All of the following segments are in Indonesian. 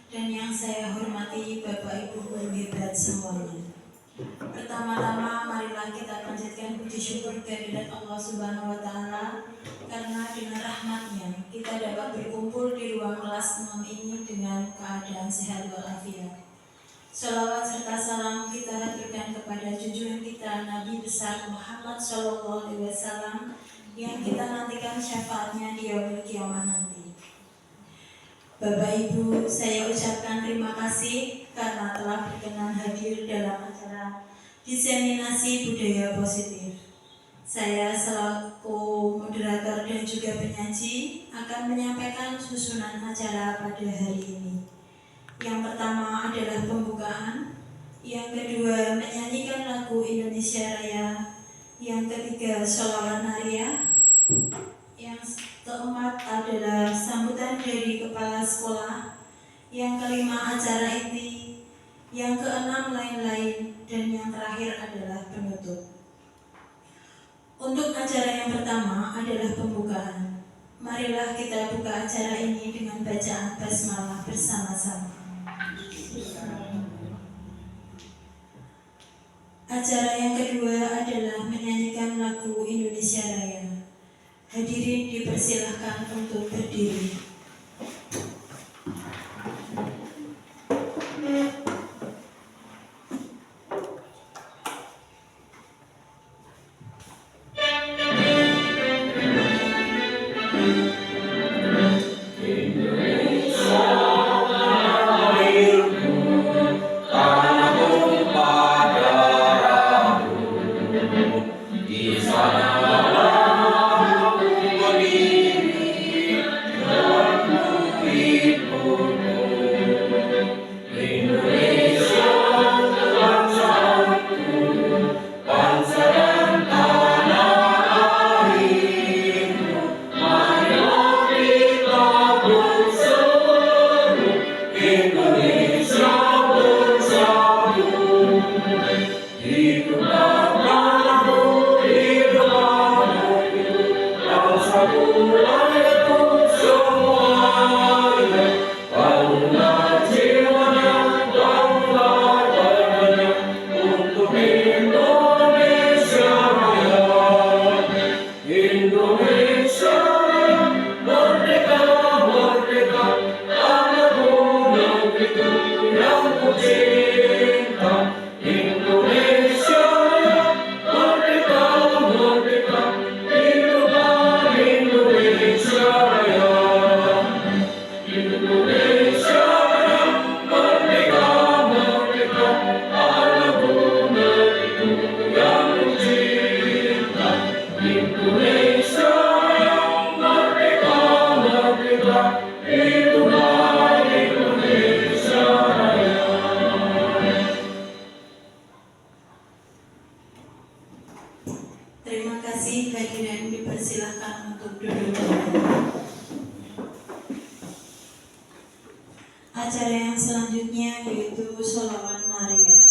dan yang saya hormati Bapak Ibu guru hebat semuanya. Pertama-tama marilah kita panjatkan puji syukur kehadirat Allah Subhanahu wa taala karena dengan rahmatnya kita dapat berkumpul di ruang kelas 6 ini dengan keadaan sehat walafiat. Shalawat serta salam kita haturkan kepada junjungan kita Nabi besar Muhammad SAW yang kita nantikan syafaatnya di yaumil qiyamah nanti. Bapak Ibu, saya ucapkan terima kasih karena telah berkenan hadir dalam acara diseminasi budaya positif. Saya selaku moderator dan juga penyaji akan menyampaikan susunan acara pada hari ini. Yang pertama adalah pembukaan, yang kedua menyanyikan lagu Indonesia Raya, yang ketiga sholawat nariyah, yang keempat adalah sambutan dari kepala sekolah, yang kelima acara inti, yang keenam lain-lain, dan yang terakhir adalah penutup. Untuk acara yang pertama adalah pembukaan. Marilah kita buka acara ini dengan bacaan basmalah bersama-sama. Acara yang kedua adalah menyanyikan lagu Indonesia Raya. Hadirin dipersilahkan untuk berdiri. Terima kasih, hadirin dipersilahkan untuk duduk. Acara yang selanjutnya yaitu sholawat nariyah.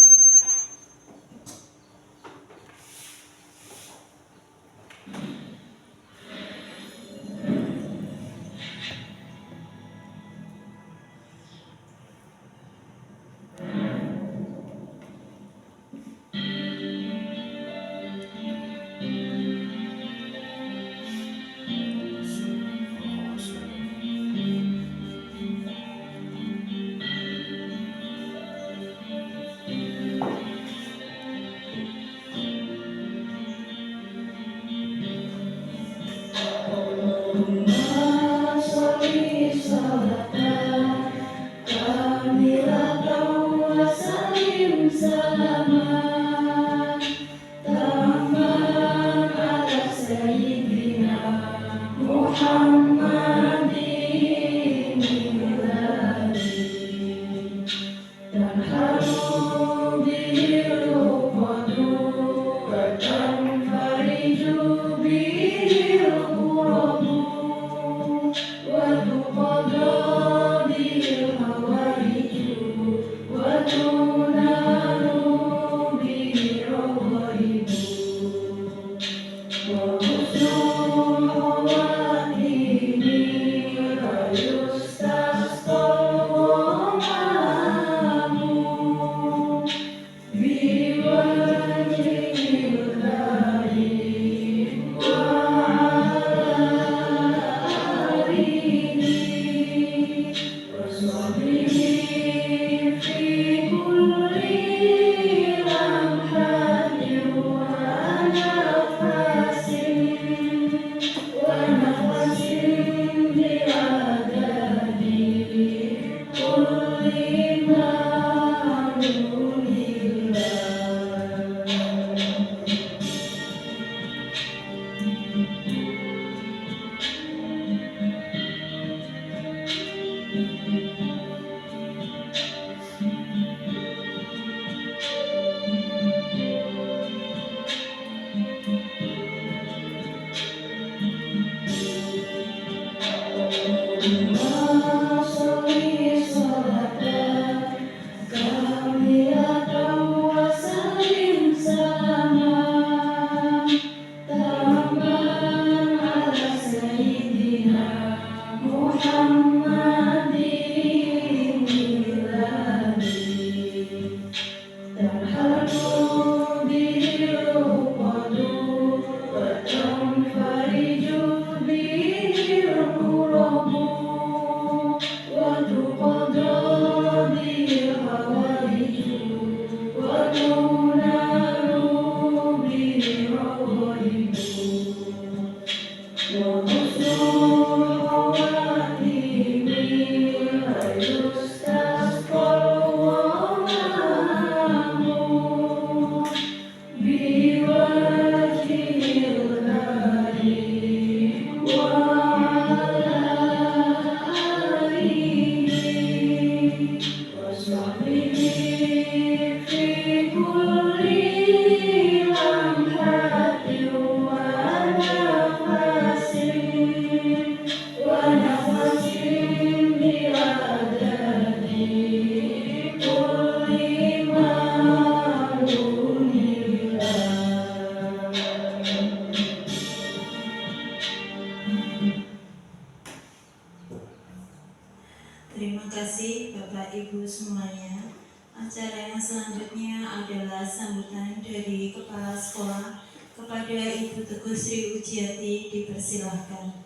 Terima kasih Bapak Ibu semuanya. Acara yang selanjutnya adalah sambutan dari Kepala Sekolah kepada Ibu Teguh Sri Ujiati, dipersilahkan.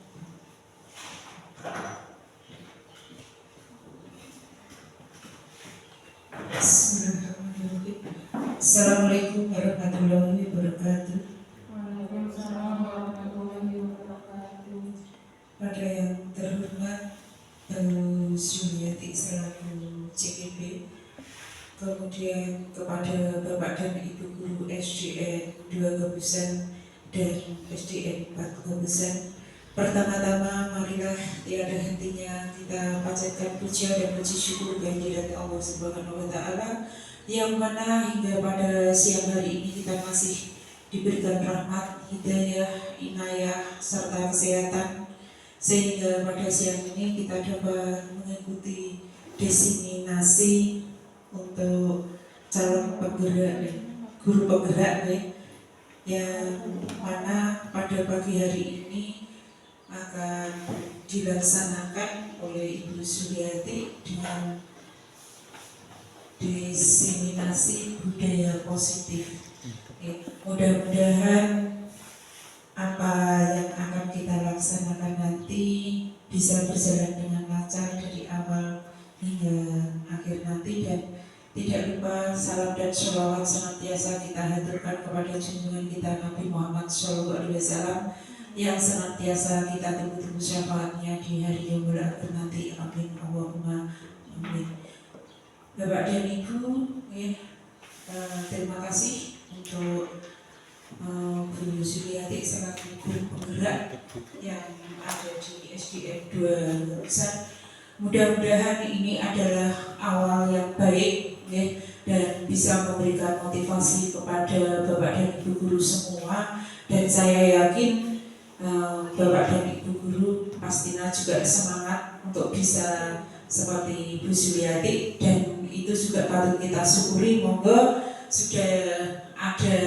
Assalamualaikum warahmatullahi wabarakatuh. Pada yang terhormat Bu Suryati selaku CPP, kemudian kepada Bapak dan Ibu Guru SDN 2 Gebusan dan SDN 4 Gebusan, pertama-tama marilah tiada hentinya kita panjatkan puja dan puji syukur kehadirat Allah Subhanahu wa Ta'ala, yang mana hingga pada siang hari ini kita masih diberikan rahmat, hidayah, inayah, serta kesehatan, sehingga pada siang ini kita dapat mengikuti diseminasi untuk calon penggerak, guru penggerak, yang mana pada pagi hari ini akan dilaksanakan oleh Ibu Suryati dengan diseminasi budaya positif. Mudah-mudahan apa yang akan kita laksanakan nanti bisa berjalan dengan lancar dari awal hingga akhir nanti, dan tidak lupa salam dan sholawat senantiasa kita haturkan kepada junjungan kita Nabi Muhammad SAW yang senantiasa kita tunggu-tunggu syafaatnya di hari yaumul akhir nanti. Amin Allahumma amin. Bapak dan Ibu, terima kasih untuk Bu Suryati selaku guru penggerak yang ada di SDN 2 Gebusan. Mudah-mudahan ini adalah awal yang baik, dan bisa memberikan motivasi kepada Bapak dan Ibu guru semua, dan saya yakin Bapak dan Ibu guru pastinya juga semangat untuk bisa seperti Bu Suryati, dan itu juga patut kita syukuri. Monggo sudah ada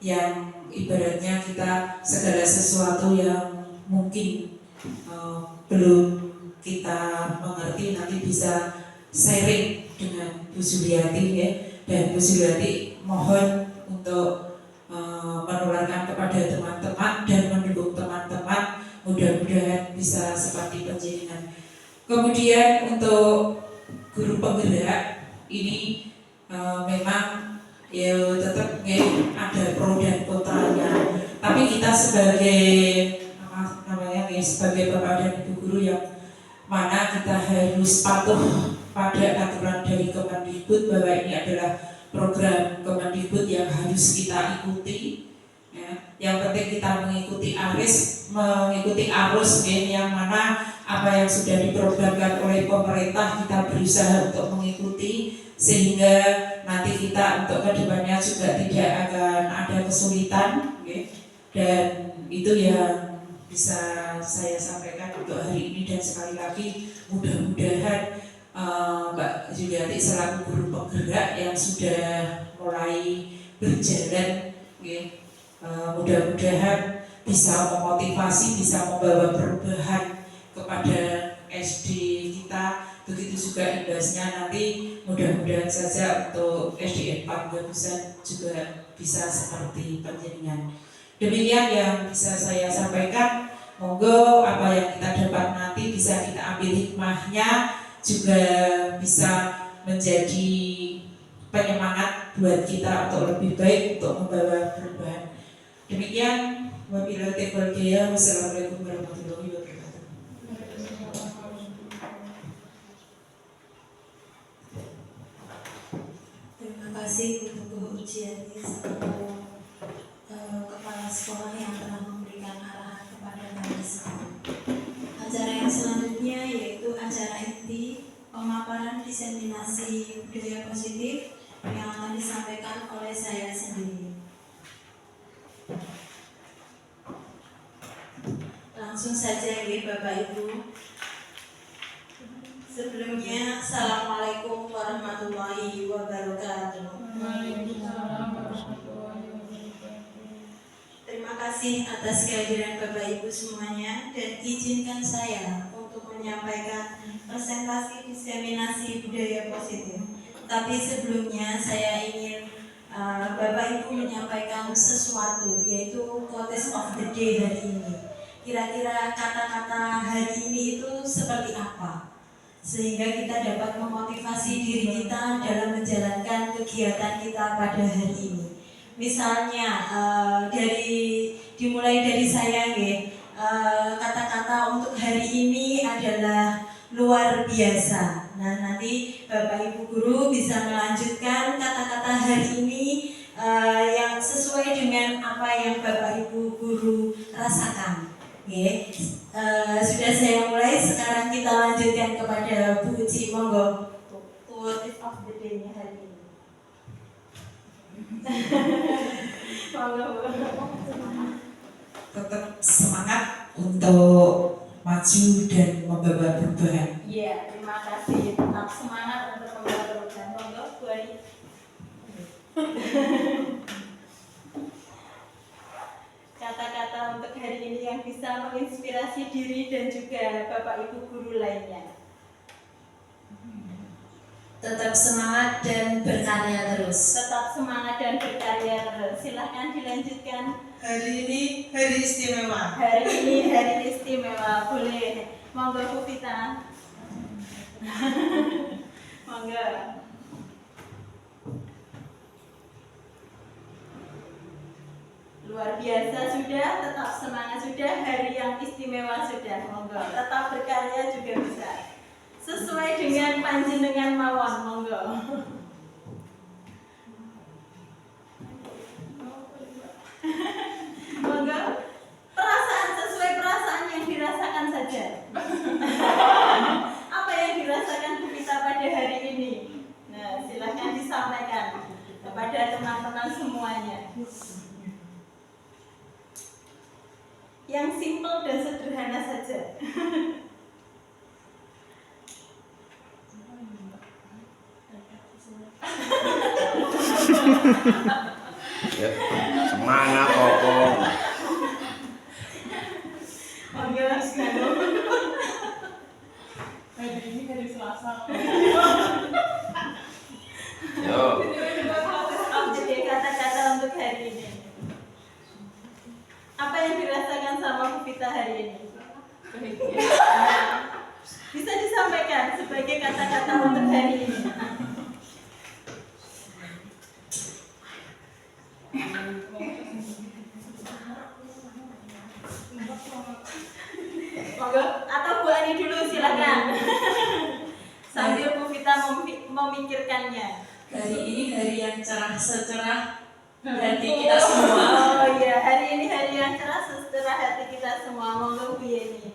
yang ibaratnya kita segala sesuatu yang mungkin belum kita mengerti nanti bisa sharing dengan Bu Suryati, dan Bu Suryati mohon untuk menularkan kepada teman-teman dan mendukung teman-teman, mudah-mudahan bisa seperti penjenengan. Kemudian untuk guru penggerak ini memang ya tetap ada pro dan kontranya, tapi kita sebagai sebagai Bapak dan Ibu guru yang mana kita harus patuh pada aturan dari Kemendikbud bahwa ini adalah program Kemendikbud yang harus kita ikuti, Ya. Yang penting kita mengikuti arus ya, yang mana apa yang sudah diprogramkan oleh pemerintah kita berusaha untuk mengikuti, sehingga nanti kita untuk kedepannya juga tidak akan ada kesulitan ya. Dan itu yang bisa saya sampaikan untuk hari ini. Dan sekali lagi mudah-mudahan Mbak Juliati selaku guru penggerak yang sudah mulai berjalan ya, mudah-mudahan bisa memotivasi, bisa membawa perubahan kepada SD kita. Begitu juga imbasnya nanti mudah-mudahan saja untuk SDN Panggabusan juga bisa seperti panjenengan. Demikian yang bisa saya sampaikan. Monggo apa yang kita dapat nanti bisa kita ambil hikmahnya, juga bisa menjadi penyemangat buat kita untuk lebih baik untuk membawa perubahan. Demikian, wabillahi taufiq wal hidayah. Wassalamualaikum warahmatullahi wabarakatuh. Terima kasih untuk Bu Ujiati selaku kepala sekolah yang telah memberikan arahan kepada kami semua. Acara yang selanjutnya yaitu acara inti pemaparan diseminasi budaya positif yang akan disampaikan oleh saya sendiri. Langsung saja ya Bapak Ibu. Sebelumnya, Assalamualaikum warahmatullahi wabarakatuh. Terima kasih atas kehadiran Bapak Ibu semuanya, dan izinkan saya untuk menyampaikan presentasi diseminasi budaya positif. Tapi sebelumnya saya ingin Bapak Ibu menyampaikan sesuatu, yaitu quotes of the day hari ini. Kira-kira kata-kata hari ini itu seperti apa? Sehingga kita dapat memotivasi diri kita dalam menjalankan kegiatan kita pada hari ini. Misalnya dimulai dari saya nggih, kata-kata untuk hari ini adalah luar biasa. Nah, nanti Bapak Ibu guru bisa melanjutkan kata-kata hari ini yang sesuai dengan apa yang Bapak Ibu guru rasakan. Sudah saya mulai, sekarang kita lanjutkan kepada Bu Uci. Monggo, quote of the day-nya hari ini. Tetap semangat untuk maju dan membawa perubahan. Iya, terima kasih. Tetap semangat untuk membawa perubahan. Monggo, Bu Ari. Kata-kata untuk hari ini yang bisa menginspirasi diri dan juga Bapak Ibu guru lainnya. Tetap semangat dan berkarya terus. Tetap semangat dan berkarya terus. Silahkan dilanjutkan. Hari ini hari istimewa. Hari ini hari istimewa. Boleh. Monggo Bu Vita. Monggo. Luar biasa sudah, tetap semangat sudah, hari yang istimewa sudah. Monggo. Tetap berkarya juga bisa. Sesuai dengan panjenengan mawon, monggo. Monggo. Perasaan sesuai perasaan yang dirasakan saja. Apa yang dirasakan Bu Vita pada hari ini? Nah, silahkan disampaikan kepada teman-teman semuanya. Yang simpel dan sederhana saja. Ya, semangat pokok. Monggo, Hari ini hari Selasa. Yo. kata-kata untuk hari ini. Apa yang dirasakan sama Bu Vita hari ini? Bisa disampaikan sebagai kata-kata untuk hari ini. Monggo, atau Bu Ani dulu silakan. Sambil Bu Vita memikirkannya. Hari ini hari yang cerah secerah hati kita semua. Oh iya, hari ini hari yang cerah setelah hati kita semua. Monggo Bu Yeni.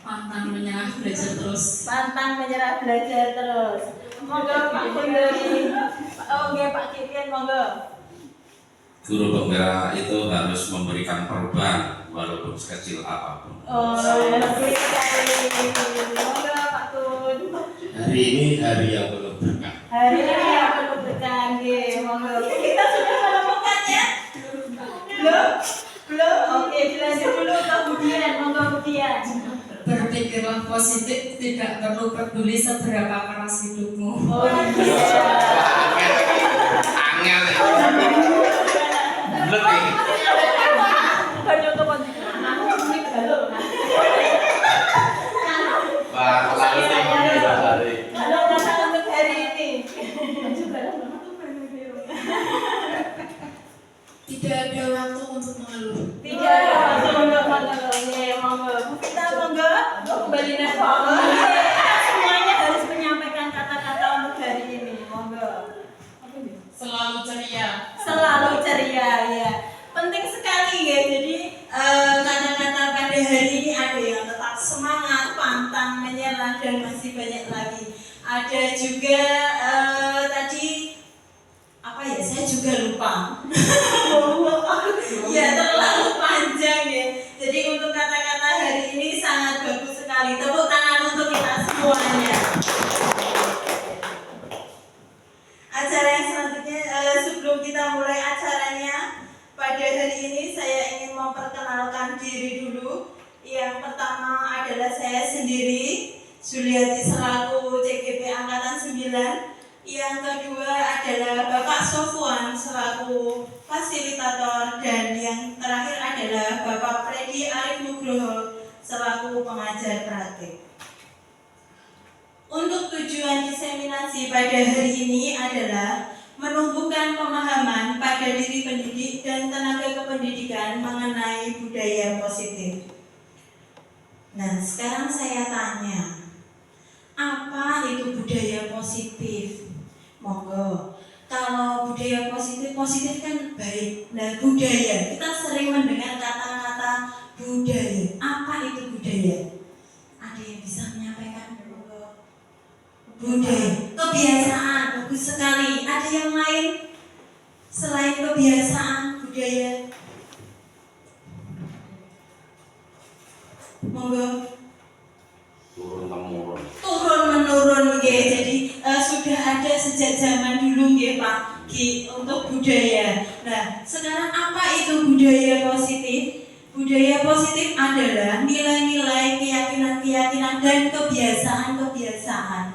Pantang menyerah, belajar terus. Pantang menyerah, belajar terus. Monggo Pak Kunduri. Oh nggih Pak Kikian, monggo. Guru pembela itu harus memberikan perubahan walaupun sekecil apapun. Oh, lebih sekali. Monggo Pak Kun. Hari ini hari yang penuh berkah. Hari ini yang penuh berkah, nggih. Monggo. Kita sudah menemukan ya? Belum? Belum? Oke, dilanjut dulu kemudian. Monggo kemudian. Berpikirlah positif, tidak perlu peduli seberapa keras hidupmu. Oh iya. Angel ya. Lebih. Wah, lalu tinggi hari. Halo, kata untuk hari ini. Tidak ada waktu untuk mengeluh. Tidak ada waktu untuk mengeluh. Nggih, monggo. Bu Vita, monggo. Kembali nih, monggo. Semuanya harus menyampaikan kata-kata untuk hari ini. Monggo. Selalu ceria. Selalu ceria, ya. Penting sekali ya. Jadi kata-kata pada hari ini ada yang tetap semangat, pantang menyerah, dan masih banyak lagi. Ada juga tadi apa ya? Saya juga lupa. Ya terlalu panjang ya. Jadi untuk kata-kata hari ini sangat bagus sekali. Tepuk tangan untuk kita semuanya. Acara yang selanjutnya, sebelum kita mulai acaranya, pada hari ini saya ingin memperkenalkan diri dulu. Yang pertama adalah saya sendiri, Suliati selaku CGP Angkatan 9. Yang kedua adalah Bapak Sofwan selaku fasilitator, dan yang terakhir adalah Bapak Freddy Arif Nugroho selaku pengajar praktik. Untuk tujuan diseminasi pada hari ini adalah menumbuhkan pemahaman pada diri pendidik dan tenaga kependidikan mengenai budaya positif. Nah, sekarang saya tanya, apa itu budaya positif? Monggo. Kalau budaya positif kan baik. Nah, budaya, kita sering mendengar kata-kata budaya. Apa itu budaya? Ada yang bisa menyampaikan? Monggo. Budaya, kebiasaan, bagus sekali. Ada yang lain selain kebiasaan, budaya? Monggo. Turun temurun. Turun menurun nggih. Jadi sudah ada sejak zaman dulu nggih Pak untuk budaya. Nah, sekarang apa itu budaya positif? Budaya positif adalah nilai-nilai, keyakinan-keyakinan dan kebiasaan-kebiasaan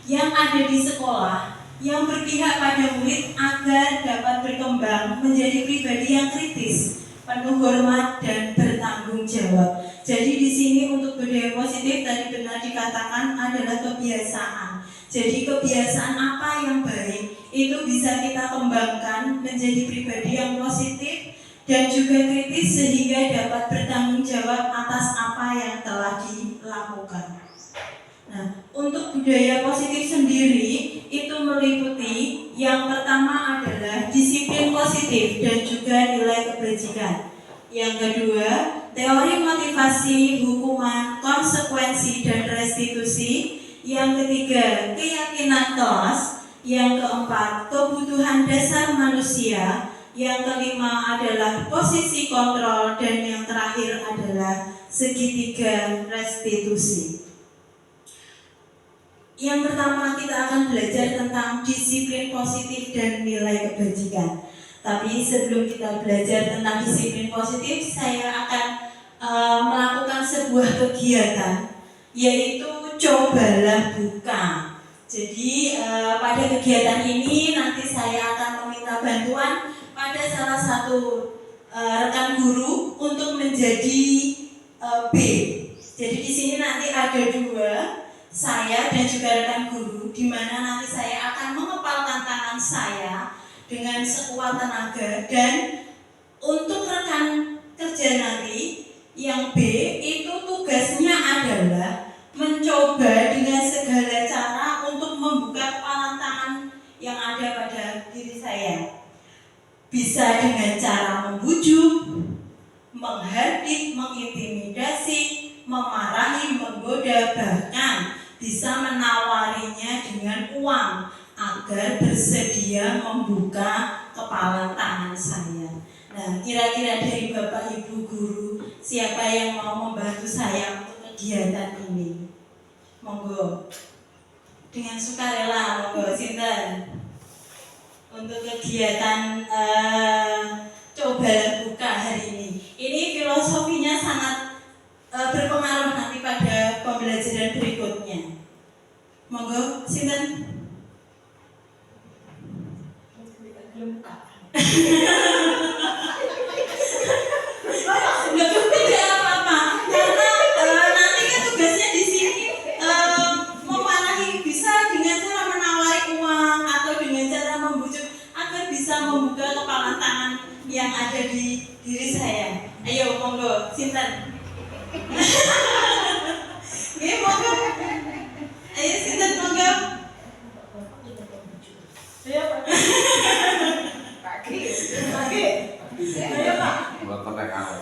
yang ada di sekolah yang berpihak pada murid agar dapat berkembang menjadi pribadi yang kritis, penuh hormat dan bertanggung jawab. Jadi di sini untuk budaya positif tadi benar dikatakan adalah kebiasaan. Jadi kebiasaan apa yang baik itu bisa kita kembangkan menjadi pribadi yang positif dan juga kritis sehingga dapat bertanggung jawab atas apa yang telah dilakukan. Nah, untuk budaya positif sendiri itu meliputi yang pertama adalah disiplin positif dan juga nilai kebajikan. Yang kedua, teori motivasi, hukuman, konsekuensi, dan restitusi. Yang ketiga, keyakinan kelas. Yang keempat, kebutuhan dasar manusia. Yang kelima adalah posisi kontrol. Dan yang terakhir adalah segitiga restitusi. Yang pertama kita akan belajar tentang disiplin positif dan nilai kebajikan. Tapi sebelum kita belajar tentang disiplin positif, saya akan melakukan sebuah kegiatan, yaitu cobalah buka. Jadi pada kegiatan ini nanti saya akan meminta bantuan pada salah satu rekan guru untuk menjadi B. Jadi di sini nanti ada dua, saya dan juga rekan guru, di mana nanti saya akan mengepalkan tangan saya dengan sekuat tenaga, dan untuk rekan kerja nanti yang B itu tugasnya adalah mencoba dengan segala cara untuk membuka kepalan tangan yang ada pada diri saya. Bisa dengan cara membujuk, menghardik, mengintimidasi, memarahi, menggoda, bahkan bisa menawarinya dengan uang agar bersedia membuka kepala tangan saya. Nah, kira-kira dari Bapak Ibu guru, siapa yang mau membantu saya untuk kegiatan ini? Monggo. Dengan sukarela, monggo sinten. Untuk kegiatan coba buka hari ini. Ini filosofinya sangat berpengaruh nanti pada pembelajaran berikutnya. Monggo, sinten. Tidak apa-apa, karena nanti kan tugasnya di sini memarahi, bisa dengan cara menawari uang atau dengan cara membujuk agar bisa membuka kepala tangan yang ada di diri saya. Ayo monggo, sinten. Oke, monggo. Ayo sinten monggo. Ayo Pak. Ayo Pak. Buat tetek aku.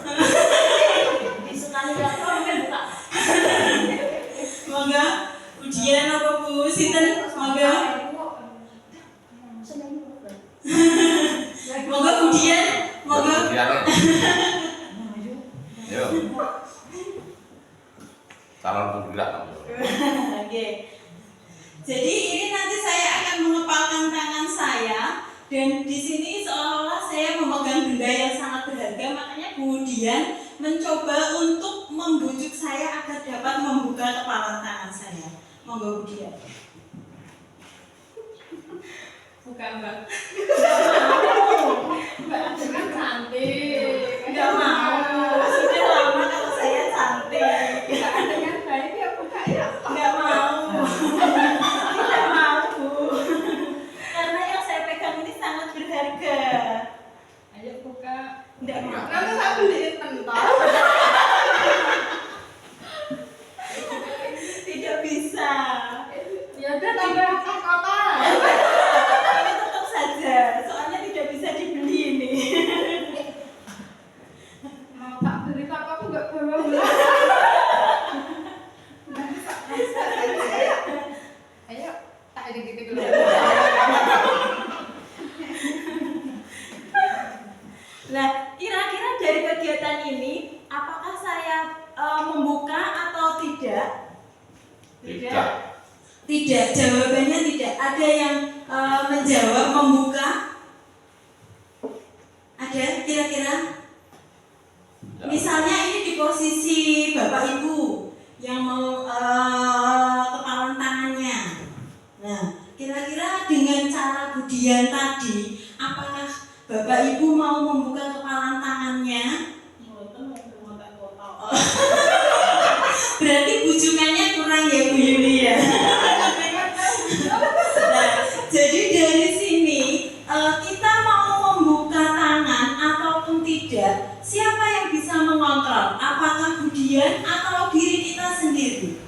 Sekali lapor kan Pak. Monggo. Ujian apa Bu? Sinten? Monggo. Monggo ujian. Monggo. Yo. Calon bergerak. Oke. Jadi ini nanti saya akan mengepalkan tangan saya dan di sini seolah-olah saya memegang benda yang sangat berharga, makanya kemudian mencoba untuk membujuk saya agar dapat membuka kepala tangan saya. Monggo Bu Dian. Bukan Mbak. Mbak Kan cantik. enggak mau. Sudah lama kalau saya cantik. Dengan baik ya buka ya. Enggak mau. Tidak mau Bu. Karena yang saya pegang ini sangat berharga. Ayo buka. Enggak mau. Kamu tak beliin pentol. Tidak bisa. Ya udah tambah kota. Tapi tetap saja, soalnya tidak bisa dibeli ini. Mau tak beli apa aku nggak bawa. Ayo tak edit dulu. Nah, kira-kira dari kegiatan ini, apakah saya membuka atau tidak? Tidak. Tidak, jawabannya tidak. Ada yang menjawab membuka? Ada kira-kira? Misalnya ini di posisi Bapak Ibu yang mau kepalan tangannya. Nah, kira-kira dengan cara Budian tadi, apakah Bapak Ibu mau membuka kepalan tangannya? Berarti bujukannya kurang ya Bu Yuli ya. Nah, jadi dari sini kita mau membuka tangan ataupun tidak, siapa yang bisa mengontrol? Apakah Budian atau diri kita sendiri?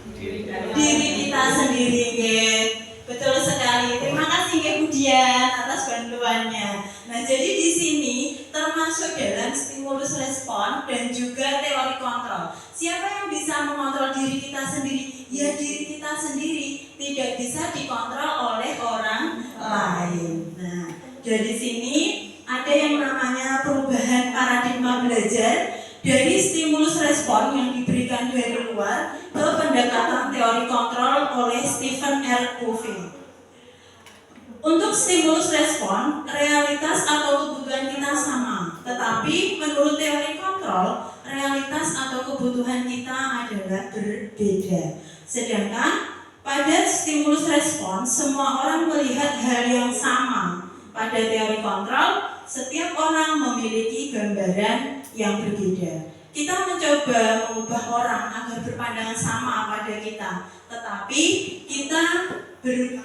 Diri kita sendiri, nggih. Betul sekali. Terima kasih nggih Budian atas bantuannya. Nah, jadi di sini termasuk dalam stimulus respon dan juga teori kontrol. Siapa yang bisa mengontrol diri kita sendiri? Ya diri kita sendiri, tidak bisa dikontrol oleh orang lain. Nah, dari sini ada yang namanya perubahan paradigma belajar dari stimulus respon yang diberikan dari luar ke pendekatan teori kontrol oleh Stephen R. Covey. Untuk stimulus respon, realitas atau kebutuhan kita sama, tetapi menurut teori kontrol, realitas atau kebutuhan kita adalah berbeda. Sedangkan pada stimulus respon, semua orang melihat hal yang sama. Pada teori kontrol, setiap orang memiliki gambaran yang berbeda. Kita mencoba mengubah orang agar berpandangan sama pada kita, tetapi kita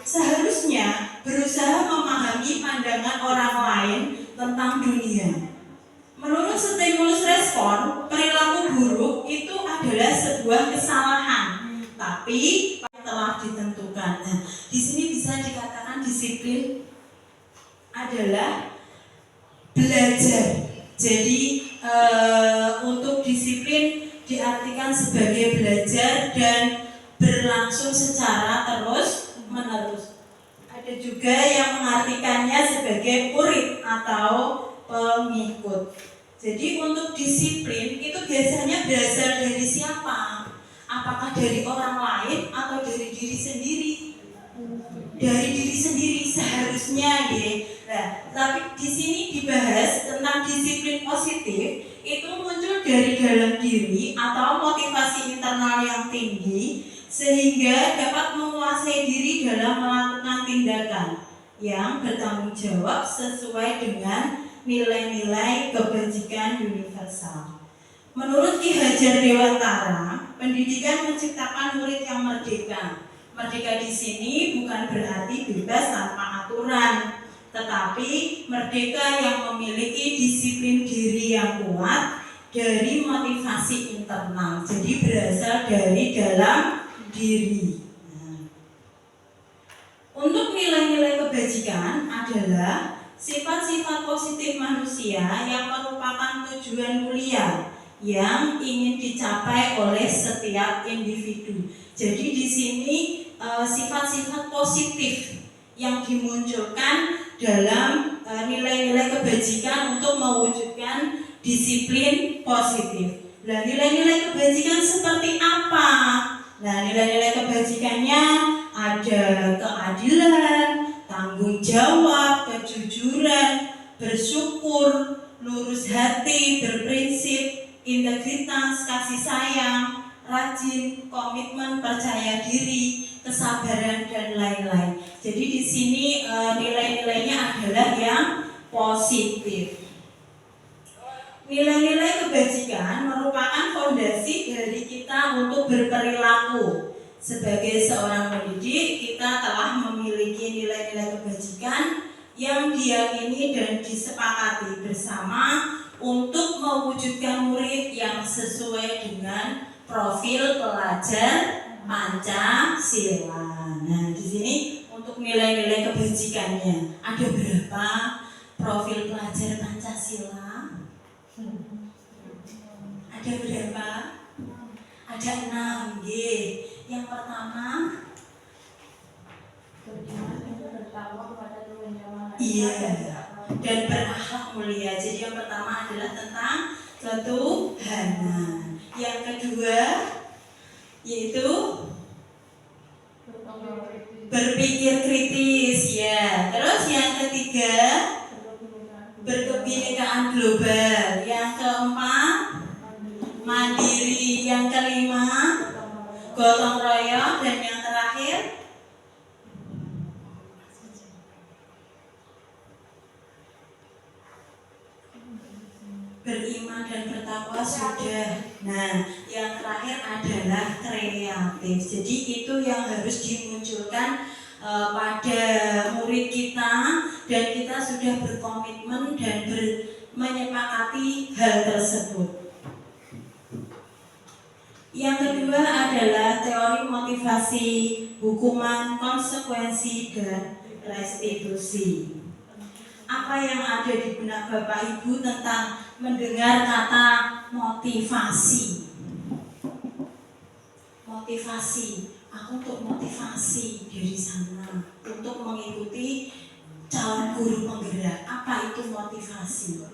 seharusnya berusaha memahami pandangan orang lain tentang dunia. Menurut stimulus respon, perilaku buruk itu adalah sebuah kesalahan, tapi telah ditentukan. Nah, di sini bisa dikatakan disiplin adalah belajar. Jadi untuk disiplin diartikan sebagai belajar dan berlangsung secara terus menerus. Ada juga yang mengartikannya sebagai murid atau pengikut. Jadi untuk disiplin itu biasanya berasal dari siapa? Apakah dari orang lain atau dari diri sendiri? Dari diri sendiri seharusnya, gitu. Nah, tapi di sini dibahas tentang disiplin positif itu muncul dari dalam diri atau motivasi internal yang tinggi sehingga dapat menguasai diri dalam melakukan tindakan yang bertanggung jawab sesuai dengan nilai-nilai kebajikan universal. Menurut Ki Hajar Dewantara, pendidikan menciptakan murid yang merdeka. Merdeka di sini bukan berarti bebas tanpa aturan, tetapi merdeka yang memiliki disiplin diri yang kuat dari motivasi internal. Jadi berasal dari dalam diri. Untuk nilai-nilai kebajikan adalah sifat-sifat positif manusia yang merupakan tujuan mulia yang ingin dicapai oleh setiap individu. Jadi di sini sifat-sifat positif yang dimunculkan dalam nilai-nilai kebajikan untuk mewujudkan disiplin positif. Nah, nilai-nilai kebajikan seperti apa? Nah, nilai-nilai kebajikannya ada keadilan, tanggung jawab, kejujuran, bersyukur, lurus hati, berprinsip, integritas, kasih sayang, rajin, komitmen, percaya diri, kesabaran, dan lain-lain. Jadi di sini nilai-nilainya adalah yang positif. Nilai-nilai kebajikan merupakan fondasi dari kita untuk berperilaku. Sebagai seorang pendidik, kita telah memiliki nilai-nilai kebajikan yang diyakini dan disepakati bersama untuk mewujudkan murid yang sesuai dengan profil pelajar Pancasila. Nah, di sini untuk nilai-nilai kebajikannya ada berapa profil pelajar Pancasila? Ada berapa? Ada 6. Yang pertama, iya, dan berakhlak mulia. Jadi yang pertama adalah tentang ketuhanan. Yang kedua yaitu berpikir kritis, ya. Terus yang ketiga berkebinekaan global. Yang keempat mandiri. Yang kelima gotong royong. Dan yang terakhir beriman dan bertakwa sudah. Nah, yang terakhir adalah kreatif. Jadi itu yang harus dimunculkan pada murid kita, dan kita sudah berkomitmen dan menyepakati hal tersebut. Yang kedua adalah teori motivasi, hukuman, konsekuensi, dan restitusi. Apa yang ada di benak Bapak Ibu tentang mendengar kata motivasi? Motivasi, aku untuk motivasi dari sana untuk mengikuti calon guru penggerak. Apa itu motivasi?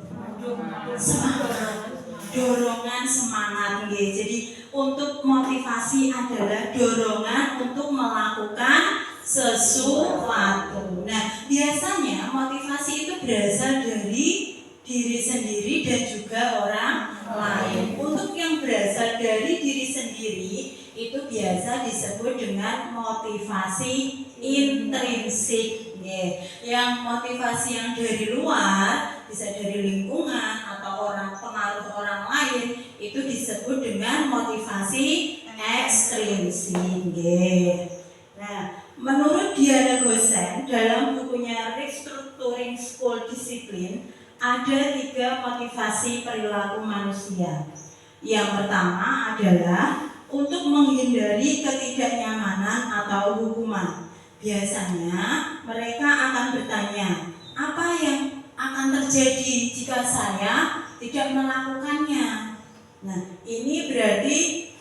Semangat, dorongan, semangat. Jadi untuk motivasi adalah dorongan untuk melakukan sesuatu. Nah, biasanya motivasi itu berasal dari diri sendiri dan juga orang lain. Untuk yang berasal dari diri sendiri itu biasa disebut dengan motivasi intrinsik. Yang motivasi yang dari luar, bisa dari lingkungan atau pengaruh orang lain, itu disebut dengan motivasi ekstrinsik. Nah, menurut Diana Gosen dalam bukunya Restructuring School Discipline, ada 3 motivasi perilaku manusia. Yang pertama adalah untuk menghindari ketidaknyamanan atau hukuman. Biasanya mereka akan bertanya, apa yang akan akan terjadi jika saya tidak melakukannya. Nah, ini berarti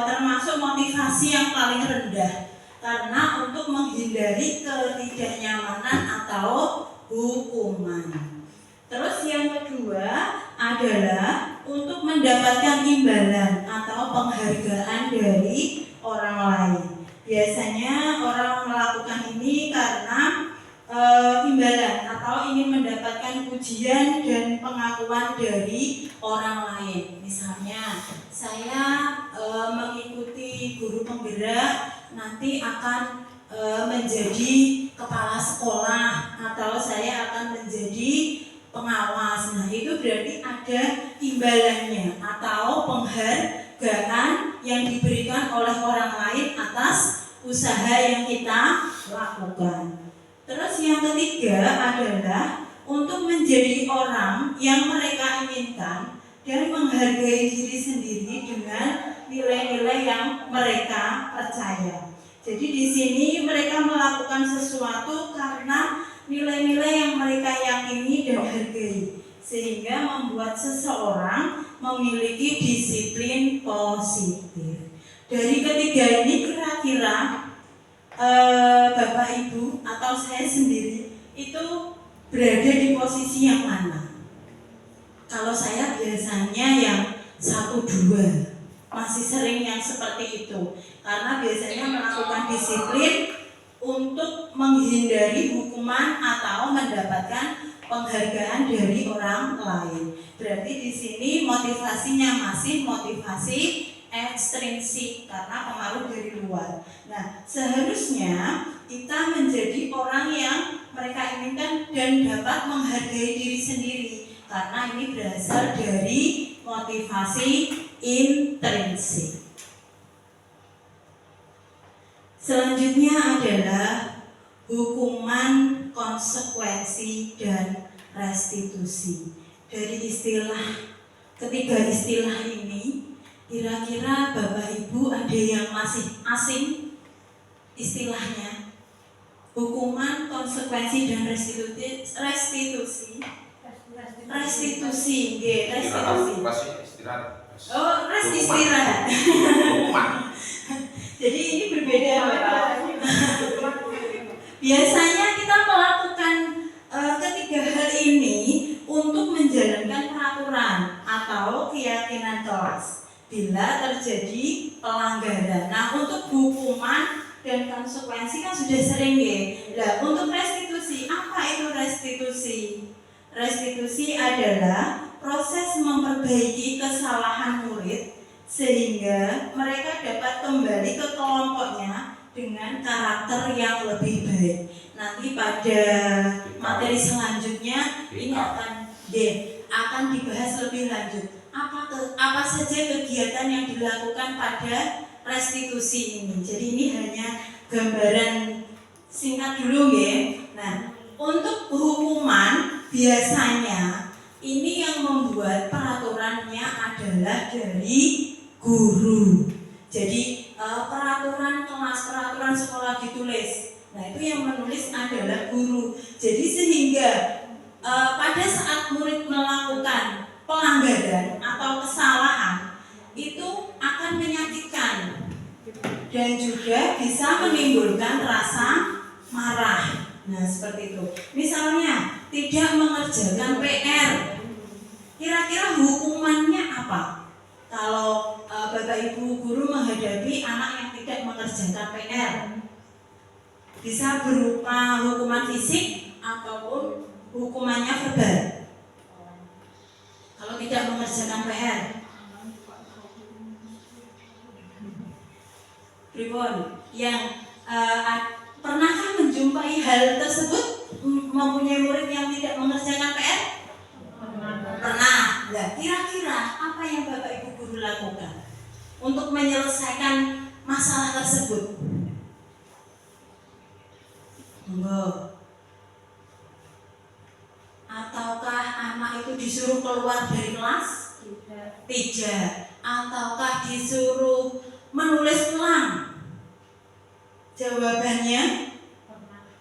termasuk motivasi yang paling rendah, karena untuk menghindari ketidaknyamanan atau hukuman. Terus yang kedua adalah untuk mendapatkan imbalan atau penghargaan dari orang lain. Biasanya orang melakukan ini karena imbalan atau ingin mendapatkan pujian dan pengakuan dari orang lain. Misalnya, saya mengikuti guru penggerak, nanti akan menjadi kepala sekolah, atau saya akan menjadi pengawas. Nah, itu berarti ada imbalannya atau penghargaan yang diberikan oleh orang lain atas usaha yang kita lakukan. Terus yang ketiga adalah untuk menjadi orang yang mereka inginkan dan menghargai diri sendiri dengan nilai-nilai yang mereka percaya. Jadi di sini mereka melakukan sesuatu karena nilai-nilai yang mereka yakini dan hargai, sehingga membuat seseorang memiliki disiplin positif. Dari ketiga ini kira-kira Bapak Ibu atau saya sendiri itu berada di posisi yang mana? Kalau saya biasanya yang 1-2, masih sering yang seperti itu, karena biasanya melakukan disiplin untuk menghindari hukuman atau mendapatkan penghargaan dari orang lain. Berarti di sini motivasinya masih motivasi ekstrinsik karena pengaruh dari luar. Nah, seharusnya kita menjadi orang yang mereka inginkan dan dapat menghargai diri sendiri, karena ini berasal dari motivasi intrinsik. Selanjutnya adalah hukuman, konsekuensi, dan restitusi. Dari ketiga istilah ini, kira-kira Bapak Ibu ada yang masih asing istilahnya? Hukuman, konsekuensi, dan restitusi. Oh, istirahat. Jadi ini berbeda. Biasanya kita melakukan ketiga hal ini untuk menjalankan peraturan atau keyakinan kelas bila terjadi pelanggaran. Nah, untuk hukuman dan konsekuensi kan sudah sering ya. Nah, untuk restitusi, apa itu restitusi? Restitusi adalah proses memperbaiki kesalahan murid sehingga mereka dapat kembali ke kelompoknya dengan karakter yang lebih baik. Nanti pada materi selanjutnya ini akan dibahas lebih lanjut. Apa saja kegiatan yang dilakukan pada restitusi ini. Jadi ini hanya gambaran singkat dulu ya. Nah, untuk hukuman biasanya ini yang membuat peraturannya adalah dari guru. Jadi peraturan kelas, peraturan sekolah ditulis. Nah, itu yang menulis adalah guru. Jadi sehingga pada saat murid melakukan pelanggaran atau kesalahan itu akan menyakitkan dan juga bisa menimbulkan rasa marah. Nah, seperti itu. Misalnya tidak mengerjakan PR, kira-kira hukumannya apa? Kalau Bapak Ibu guru menghadapi anak yang tidak mengerjakan PR, bisa berupa hukuman fisik ataupun hukumannya verbal. Kalau tidak mengerjakan PR, Ribon, yang pernahkah menjumpai hal tersebut, mempunyai murid yang tidak mengerjakan PR? Pernah. Nah, kira-kira apa yang Bapak Ibu guru lakukan untuk menyelesaikan masalah tersebut? Enggak. Ataukah anak itu disuruh keluar dari kelas? Tidak. Ataukah disuruh menulis ulang? Jawabannya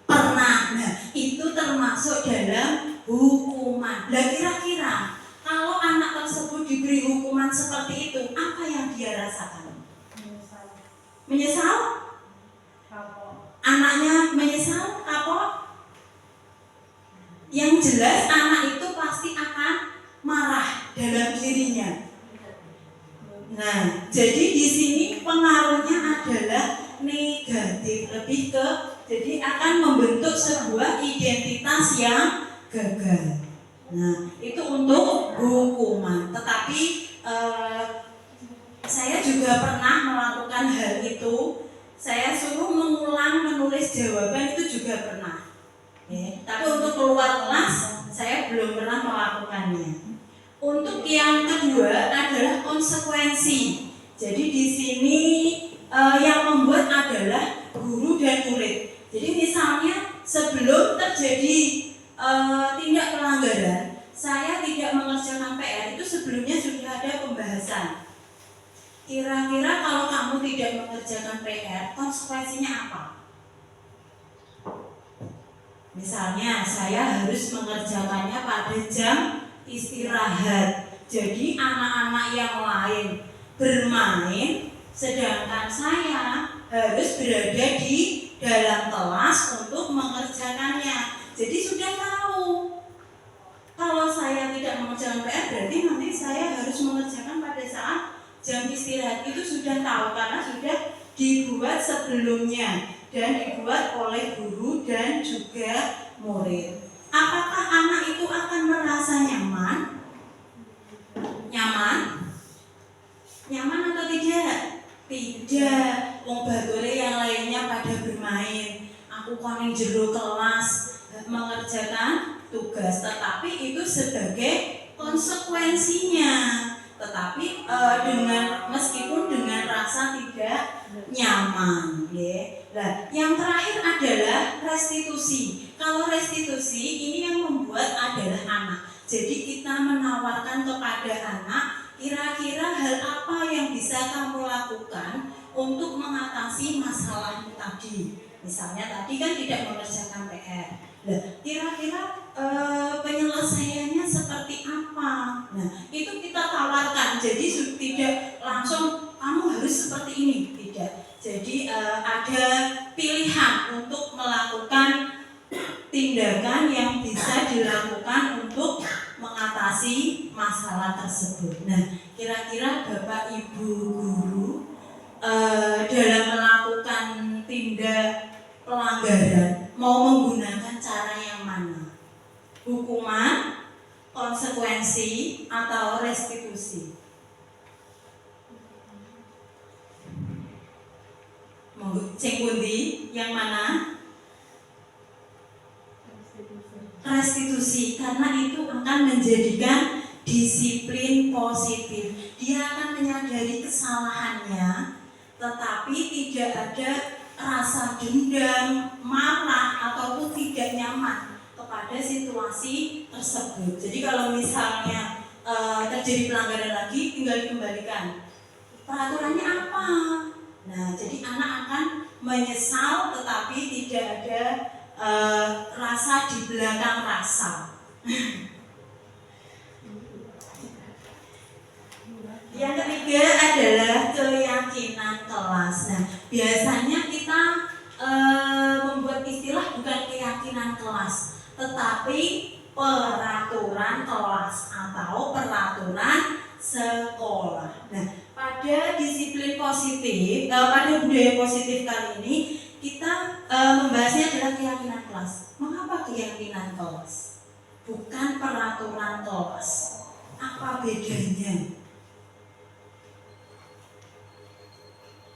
pernah. Nah, itu termasuk dalam hukuman. hukuman. Lah kira-kira kalau anak tersebut diberi hukuman seperti itu, apa yang dia rasakan? Menyesal? Anaknya menyesal? Kapok? Yang jelas anak itu pasti akan marah dalam dirinya. Nah, jadi di sini pengaruhnya adalah negatif, lebih ke jadi akan membentuk sebuah identitas yang gagal. Nah, itu untuk hukuman. Tetapi saya juga pernah melakukan hal itu. Saya suruh mengulang menulis jawaban itu juga pernah. Tapi untuk keluar kelas saya belum pernah melakukannya. Untuk yang kedua adalah konsekuensi. Jadi di sini yang membuat adalah guru dan murid. Jadi misalnya sebelum terjadi tindak pelanggaran, saya tidak mengerjakan PR, itu sebelumnya sudah ada pembahasan. Kira-kira kalau kamu tidak mengerjakan PR, konsekuensinya apa? Misalnya saya harus mengerjakannya pada jam istirahat. Jadi anak-anak yang lain bermain, sedangkan saya harus berada di dalam kelas untuk mengerjakannya. Jadi sudah tahu kalau saya tidak mengerjakan PR, berarti nanti saya harus mengerjakan pada saat jam istirahat. Itu sudah tahu karena sudah dibuat sebelumnya dan dibuat oleh guru dan juga murid. Apakah anak itu akan merasa nyaman? Nyaman? Nyaman atau tidak? Tidak. Wong bagore yang lainnya pada bermain. Aku koning jero kelas mengerjakan tugas, tetapi itu sebagai konsekuensinya. Tetapi meskipun dengan rasa tidak nyaman, ya. Nah, yang terakhir adalah restitusi. Kalau restitusi ini yang membuat adalah anak. Jadi kita menawarkan kepada anak, kira-kira hal apa yang bisa kamu lakukan untuk mengatasi masalahmu tadi. Misalnya tadi kan tidak mengerjakan PR. Nah, kira-kira penyelesaiannya seperti apa? Nah, itu kita tawarkan. Jadi tidak langsung kamu harus seperti ini, tidak. Jadi ada pilihan untuk melakukan tindakan yang bisa dilakukan untuk mengatasi masalah tersebut. Nah, kira-kira Bapak Ibu guru dalam melakukan tindak pelanggaran mau menggunakan cara yang mana? Hukuman, konsekuensi, atau restitusi? Cek pundi yang mana? Restitusi, karena itu akan menjadikan disiplin positif. Dia akan menyadari kesalahannya, tetapi tidak ada rasa dendam, marah, ataupun tidak nyaman kepada situasi tersebut. Jadi kalau misalnya terjadi pelanggaran lagi, tinggal dikembalikan. Peraturannya apa? Nah, jadi anak akan menyesal, tetapi tidak ada rasa di belakang rasa. Yang ketiga adalah keyakinan kelas. Nah, biasanya kita membuat istilah bukan keyakinan kelas, tetapi peraturan kelas atau peraturan sekolah. Nah, pada disiplin positif, pada budaya positif kali ini kita membahasnya adalah keyakinan kelas. Mengapa keyakinan kelas? Bukan peraturan kelas. Apa bedanya?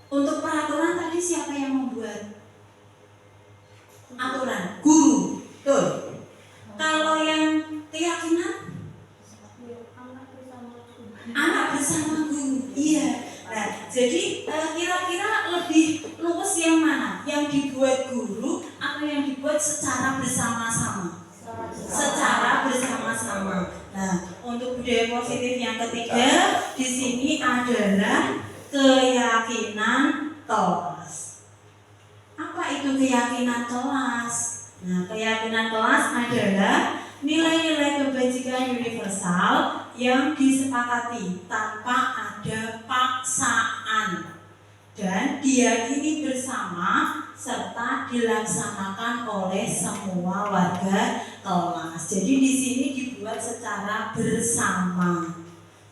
Untuk peraturan tadi siapa yang membuat aturan? Guru. Betul. Kalau yang keyakinan? Anak bersama guru. Iya. Nah, jadi kira-kira lebih luwes yang mana? Yang dibuat guru atau yang dibuat secara bersama-sama? Secara bersama-sama. Nah, untuk budaya positif yang ketiga di sini adalah keyakinan kelas. Apa itu keyakinan kelas? Nah, keyakinan kelas adalah nilai-nilai kebajikan universal yang disepakati tanpa ada paksaan dan diyakini bersama serta dilaksanakan oleh semua warga kelas. Jadi di sini dibuat secara bersama.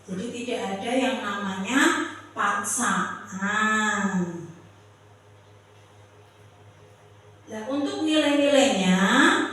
Jadi tidak ada yang namanya paksaan. Nah, untuk nilai-nilainya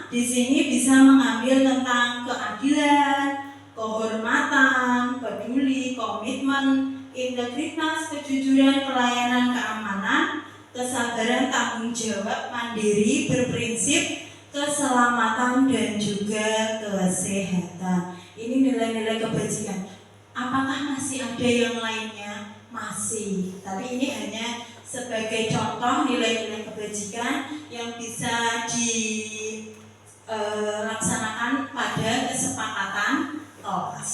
di sini bisa mengambil tentang keadilan, kehormatan, peduli, komitmen, integritas, kejujuran, pelayanan, keamanan, kesabaran, tanggung jawab, mandiri, berprinsip, keselamatan, dan juga kesehatan. Ini nilai-nilai kebajikan. Apakah masih ada yang lainnya? Masih. Tapi ini hanya sebagai contoh nilai-nilai kebajikan yang bisa dilaksanakan pada kesepakatan kelas.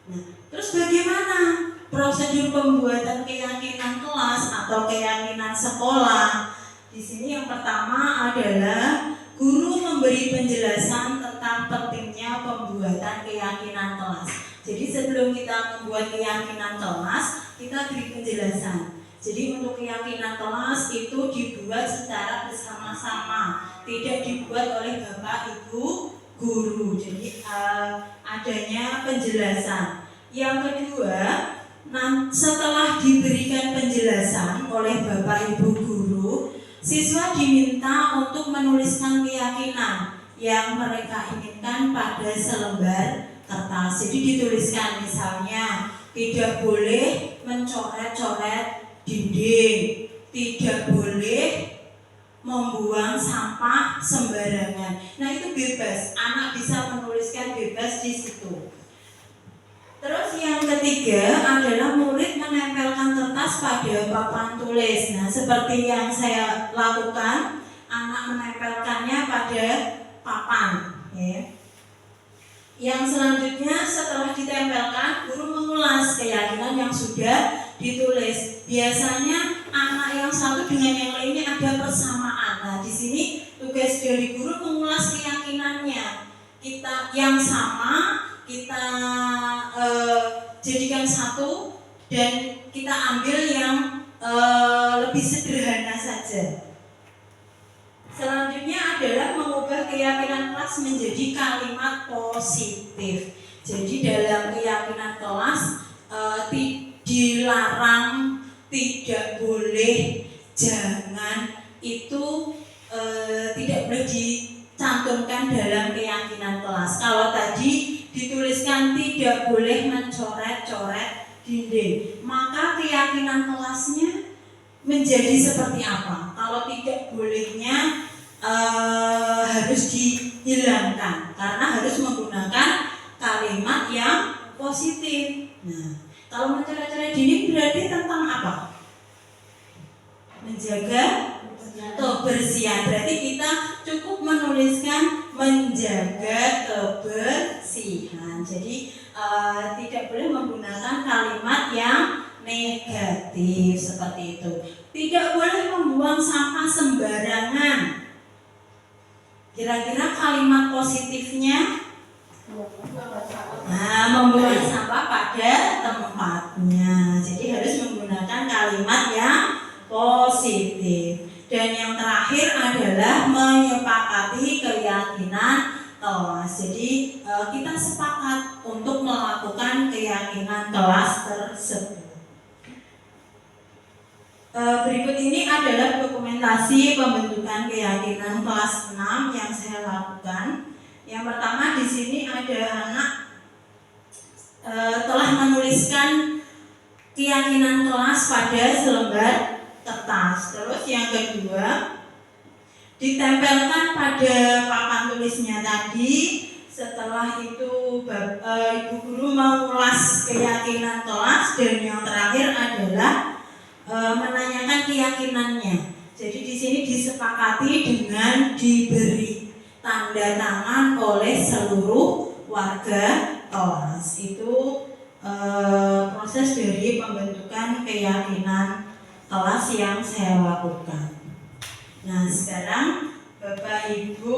Nah, terus bagaimana prosedur pembuatan keyakinan kelas atau keyakinan sekolah? Di sini yang pertama adalah guru memberi penjelasan tentang pentingnya pembuatan keyakinan kelas. Jadi sebelum kita membuat keyakinan kelas, kita beri penjelasan. Jadi untuk keyakinan kelas itu dibuat secara bersama-sama, tidak dibuat oleh Bapak Ibu guru. Jadi adanya penjelasan. Yang kedua, setelah diberikan penjelasan oleh Bapak Ibu guru, siswa diminta untuk menuliskan keyakinan yang mereka inginkan pada selembar kertas. Jadi dituliskan misalnya tidak boleh mencoret-coret dinding, tidak boleh membuang sampah sembarangan. Nah itu bebas, anak bisa menuliskan bebas di situ. Terus yang ketiga adalah murid menempelkan kertas pada papan tulis. Nah seperti yang saya lakukan, anak menempelkannya pada papan. Ya. Yang selanjutnya setelah ditempelkan, guru mengulas keyakinan yang sudah ditulis. Biasanya anak yang satu dengan yang lainnya ada persamaan. Nah, di sini tugas dari guru mengulas keyakinannya. Kita yang sama kita jadikan satu dan kita ambil yang lebih sederhana saja. Selanjutnya adalah mengubah keyakinan kelas menjadi kalimat positif. Jadi dalam keyakinan kelas dilarang, tidak boleh, jangan itu tidak boleh dicantumkan dalam keyakinan kelas. Kalau tadi dituliskan tidak boleh mencoret-coret dinding, maka keyakinan kelasnya menjadi seperti apa? Kalau tidak bolehnya harus dihilangkan karena harus menggunakan kalimat yang positif. Nah, kalau mencoret-coret dinding berarti tentang apa? Menjaga kebersihan. Berarti kita cukup menuliskan menjaga kebersihan. Jadi tidak boleh menggunakan kalimat yang negatif seperti itu. Tidak boleh membuang sampah sembarangan. Kira-kira kalimat positifnya? Nah, membuang sampah pada tempatnya. Jadi harus menggunakan kalimat yang positif. Dan yang terakhir adalah menyepakati keyakinan kelas. Jadi kita sepakat untuk melakukan keyakinan kelas tersebut. Berikut ini adalah dokumentasi pembentukan keyakinan kelas 6 yang saya lakukan. Yang pertama di sini ada anak telah menuliskan keyakinan kelas pada selembar kertas. Terus yang kedua ditempelkan pada papan tulisnya tadi. Setelah itu ibu guru mengulas keyakinan kelas dan yang terakhir adalah menanyakan keyakinannya. Jadi di sini disepakati dengan diberi tanda tangan oleh seluruh warga kelas. Itu proses dari pembentukan keyakinan kelas yang saya lakukan. Nah sekarang Bapak Ibu,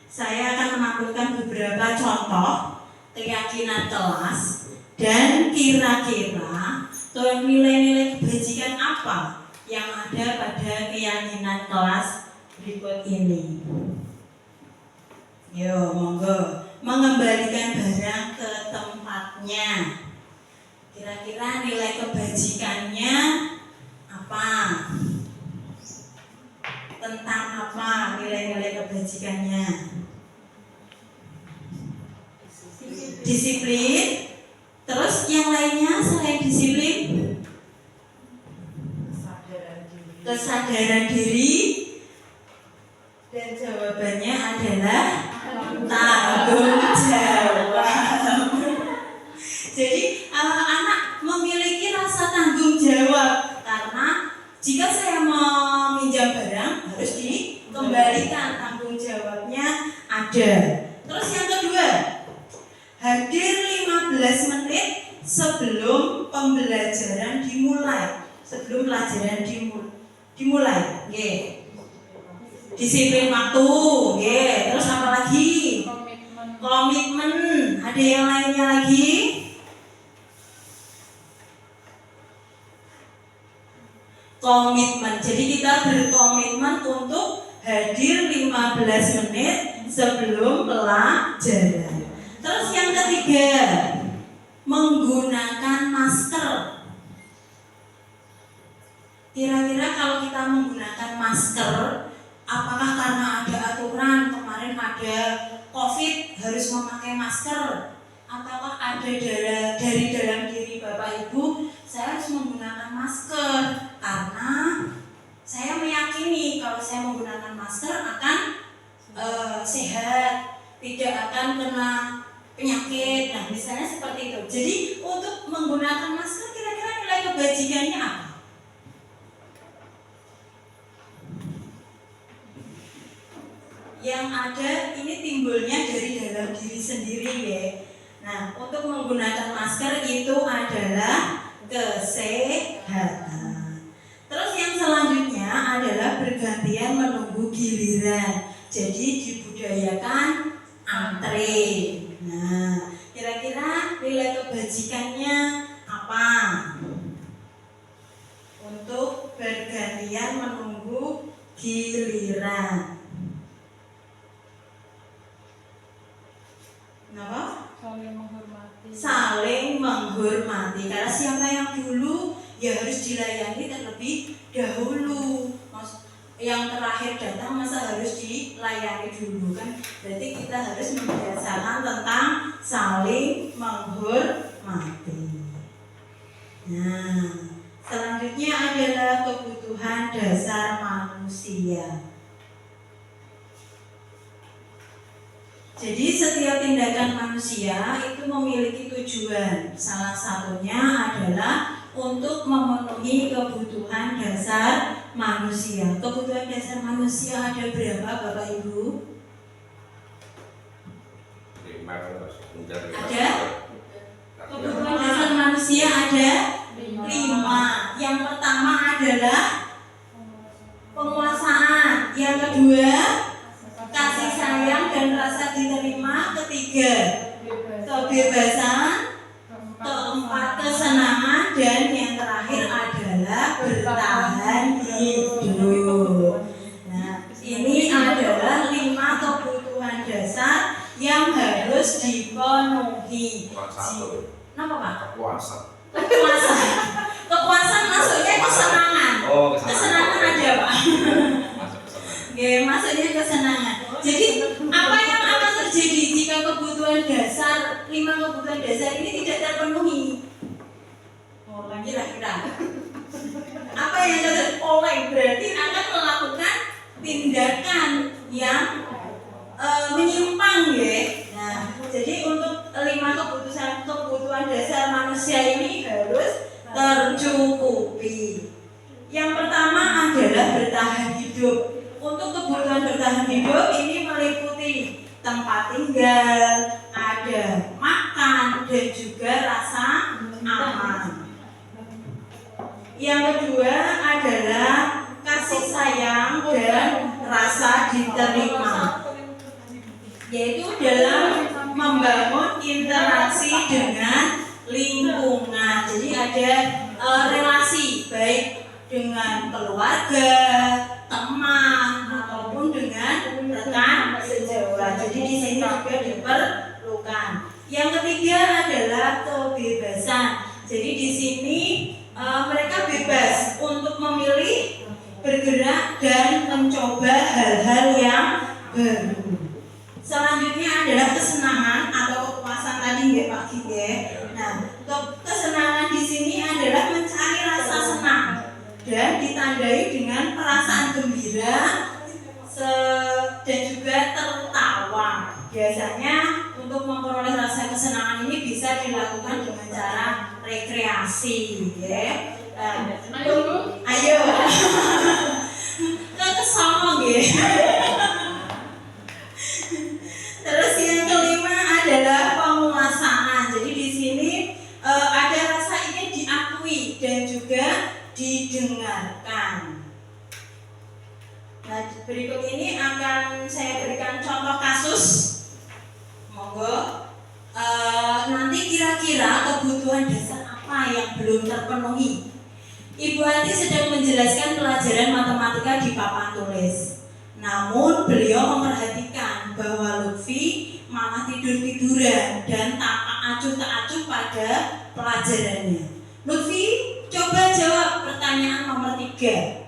saya akan menampilkan beberapa contoh keyakinan kelas dan kira-kira nilai-nilai kebajikan apa yang ada pada keyakinan kelas berikut ini. Yo, monggo. Mengembalikan barang ke tempatnya. Kira-kira nilai kebajikannya apa? Tentang apa nilai-nilai kebajikannya? Disiplin. Terus yang lainnya selain disiplin? Kesadaran diri. Dan jawabannya adalah tanggung jawab. Jadi anak memiliki rasa tanggung jawab karena jika saya meminjam barang harus dikembalikan, tanggung jawabnya ada. Terus yang kedua, hadir 15 menit sebelum pembelajaran dimulai. Sebelum pelajaran dimulai. Nggih. Disiplin waktu, nggih. Terus apa lagi? Komitmen. Ada yang lainnya lagi? Komitmen. Jadi kita berkomitmen untuk hadir 15 menit sebelum pelajaran. Terus yang ketiga, menggunakan masker. Kira-kira kalau kita menggunakan masker, apakah karena ada aturan kemarin ada COVID harus memakai masker, ataukah ada dari dalam diri Bapak Ibu saya harus menggunakan masker karena saya meyakini kalau saya menggunakan masker akan sehat, tidak akan kena penyakit. Nah, misalnya seperti itu. Jadi untuk menggunakan masker kira-kira nilai kebajikannya apa? Yang ada ini timbulnya dari dalam diri sendiri ya. Nah, untuk menggunakan masker itu adalah kesehatan. Terus yang selanjutnya adalah bergantian menunggu giliran. Jadi dibudayakan antre. Nah, kira-kira nilai kebajikannya apa? Untuk bergantian menunggu giliran. Kenapa? Saling menghormati. Saling menghormati. Karena siapa yang dulu ya harus dilayani terlebih dahulu. Yang terakhir datang masa harus dilayani dulu kan? Berarti kita harus membiasakan tentang saling menghormati. Nah, selanjutnya adalah kebutuhan dasar manusia. Jadi setiap tindakan manusia itu memiliki tujuan. Salah satunya adalah untuk memenuhi kebutuhan dasar manusia. Kebutuhan dasar manusia ada berapa Bapak Ibu? Ada? Kebutuhan dasar manusia ada 5. Yang pertama adalah penguasaan. Yang kedua, kasih sayang dan rasa diterima. Ketiga, kebebasan. Keempat, kesenangan. Dan yang terakhir adalah bertahan hidup. Nah, ini adalah 5 kebutuhan dasar yang harus dipenuhi. Kenapa Pak? Kepuasan. Kepuasan maksudnya kesenangan. Oh, Kesenangan ada Pak. Maksudnya kesenangan. Jadi apa yang akan terjadi jika kebutuhan dasar 5 kebutuhan dasar ini tidak terpenuhi? Kira-kira apa yang akan oleh berarti akan melakukan tindakan yang menyimpang ya. Nah, jadi untuk 5 kebutuhan dasar manusia ini harus tercukupi. Yang pertama adalah bertahan hidup. Untuk kebutuhan bertahan hidup ini meliputi tempat tinggal, ada makan, dan juga rasa aman. Yang kedua adalah kasih sayang dan rasa diterima, yaitu dalam membangun interaksi dengan lingkungan. Jadi ada relasi baik dengan keluarga, teman, ataupun dengan rekan sejawat. Jadi di sini juga diperlukan. Yang ketiga adalah kebebasan. Jadi di sini mereka bebas untuk memilih, bergerak, dan mencoba hal-hal yang baru. Selanjutnya adalah kesenangan atau kepuasan tadi ya Pak Gide. Nah, kesenangan di sini adalah mencari rasa senang dan ditandai dengan perasaan gembira dan juga tertawa. Biasanya untuk memperoleh rasa kesenangan ini bisa dilakukan dengan cara rekreasi, ya. Ayo, kesana ya. Terus yang kelima adalah penguasaan. Jadi di sini ada rasa ingin diakui dan juga didengarkan. Nah, berikut ini akan saya berikan contoh kasus. Monggo. Nanti kira-kira kebutuhan dasar apa yang belum terpenuhi? Ibu Ati sedang menjelaskan pelajaran matematika di papan tulis. Namun beliau memperhatikan bahwa Lutfi malah tidur-tiduran dan tampak acuh tak acuh pada pelajarannya. Lutfi, coba jawab pertanyaan nomor 3.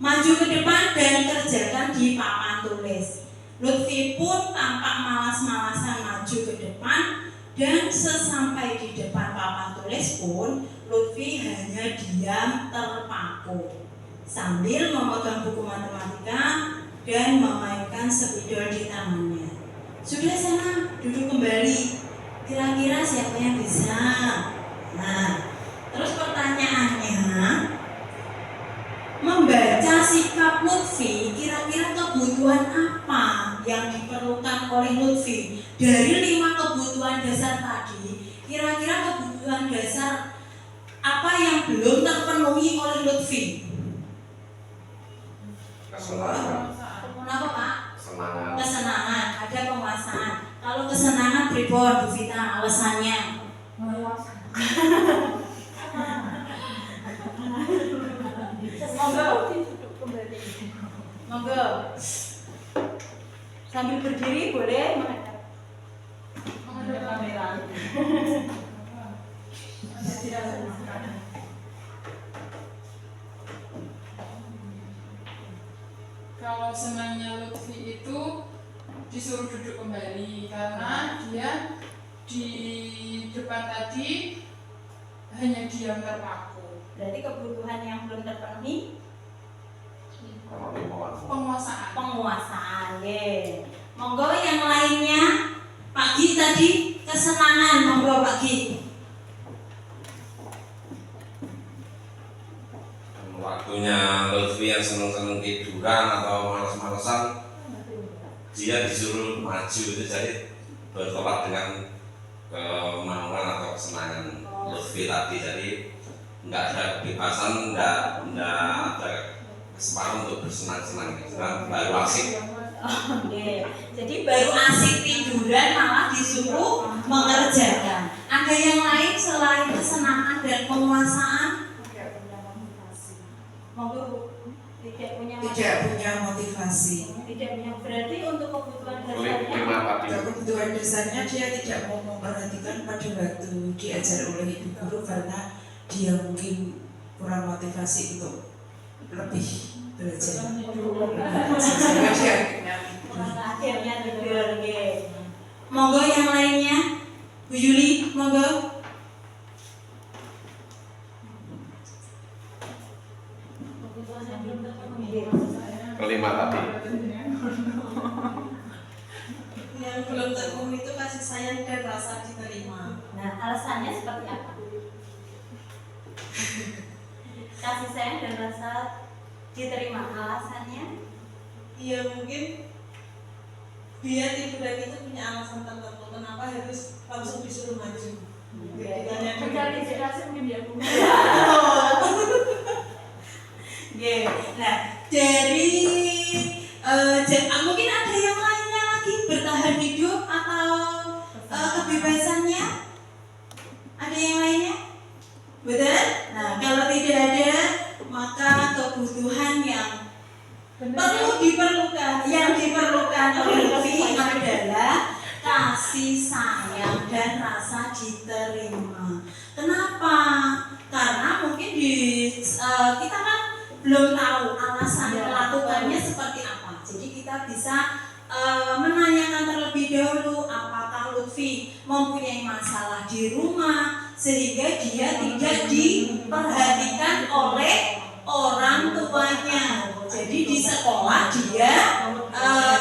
Maju ke depan dan kerjakan di papan tulis. Lutfi pun tampak malas-malasan maju ke depan, dan sesampai di depan papan tulis pun Lutfi hanya diam terpaku sambil memegang buku matematika dan memainkan spidol di tangannya. Sudah sana, duduk kembali. Kira-kira siapa yang bisa? Nah, terus pertanyaannya, membaca sikap Lutfi, kira-kira kebutuhan apa yang diperlukan oleh Lutfi? Dari 5 kebutuhan dasar tadi, kira-kira kebutuhan dasar apa yang belum terpenuhi oleh Lutfi? Kesenangan. Kenapa Pak? Kesenangan. Kesenangan, ada penguasaan. Kalau kesenangan pripun Bu Vita alasannya? Monggo. Sambil berdiri boleh menghadap kamera. Kalau senangnya Lutfi itu disuruh duduk kembali karena dia di depan tadi hanya diam terpaku. Berarti kebutuhan yang belum terpenuhi Penguasaan. penguasaan, ye. Monggo yang lainnya, Pak Gi tadi kesenangan, monggo Pak Gi. Waktunya Lutfi yang seneng-seneng tiduran atau malas-malasan, dia disuruh maju itu jadi bertolak dengan kemauan atau kesenangan Lutfi tadi. Jadi nggak ada kebebasan, nggak ada kesempatan untuk bersenang-senang, baru asik. Oke, jadi baru asik tiduran malah disuruh mengerjakan. Ada yang lain selain kesenangan dan penguasaan? Monggo, tidak punya motivasi. Tidak punya, berarti untuk kebutuhan dasarnya. Untuk kebutuhan dasarnya dia tidak mau memperhatikan pada waktu diajar oleh ibu guru karena dia mungkin kurang motivasi untuk lebih belajar. Akhirnya tidur, nggih. Monggo yang lainnya, Bu Yuli, monggo. Kelima tadi. Yang belum terpenuhi itu kasih sayang dan rasa diterima. Nah, alasannya seperti apa? Kasih sayang dan rasa diterima, alasannya? Iya, mungkin dia tiduran itu punya alasan tertentu kenapa harus langsung disuruh maju. Mencari inspirasi mungkin dia punya. Nah, dari pembahasannya? Ada yang lainnya? Betul? Nah, kalau tidak ada, maka kebutuhan yang diperlukan oleh Lutfi adalah kasih sayang dan rasa diterima. Kenapa? Karena mungkin kita kan belum tahu alasan melakukannya seperti apa. Jadi kita bisa menanyakan terlebih dahulu apakah Lutfi mempunyai masalah di rumah sehingga dia tidak diperhatikan oleh orang tuanya. Jadi di sekolah dia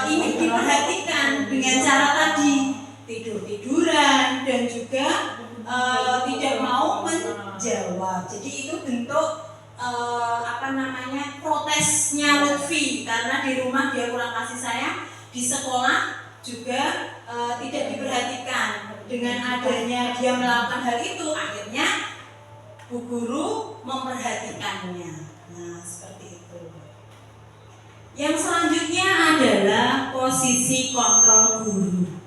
ingin diperhatikan dengan cara tadi, tidur-tiduran dan juga tidak mau menjawab. Jadi itu bentuk protesnya Lutfi karena di rumah dia kurang kasih sayang, di sekolah juga tidak diperhatikan. Dengan adanya dia melakukan hal itu, akhirnya Bu Guru memperhatikannya. Nah, seperti itu. Yang selanjutnya adalah posisi kontrol guru.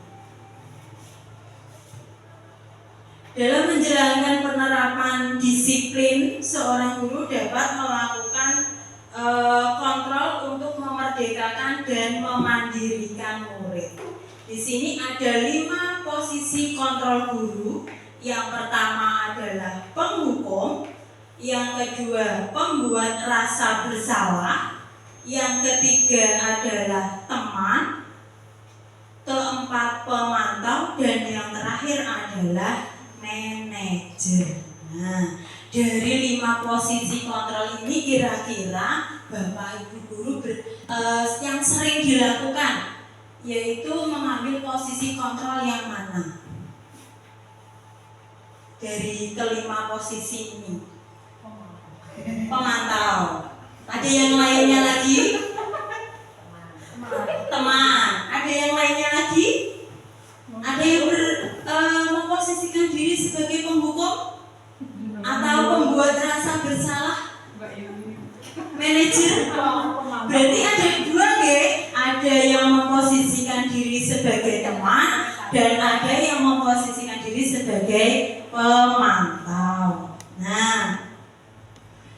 Dalam menjalankan penerapan disiplin, seorang guru dapat melakukan kontrol untuk memerdekakan dan memandirikan murid. Di sini ada 5 posisi kontrol guru. Yang pertama adalah penghukum, yang kedua pembuat rasa bersalah, yang ketiga adalah teman, keempat pemantau, dan yang terakhir adalah manajer. Nah, dari 5 posisi kontrol ini kira-kira Bapak Ibu guru yang sering dilakukan yaitu mengambil posisi kontrol yang mana? Dari kelima posisi ini. Pemantau. Ada yang lainnya lagi? Teman. Ada yang lainnya lagi? Ada yang memposisikan diri sebagai penghukum atau pembuat rasa bersalah? Manajer. Berarti ada 2 ya. Ada yang memposisikan diri sebagai teman dan ada yang memposisikan diri sebagai pemantau. Nah,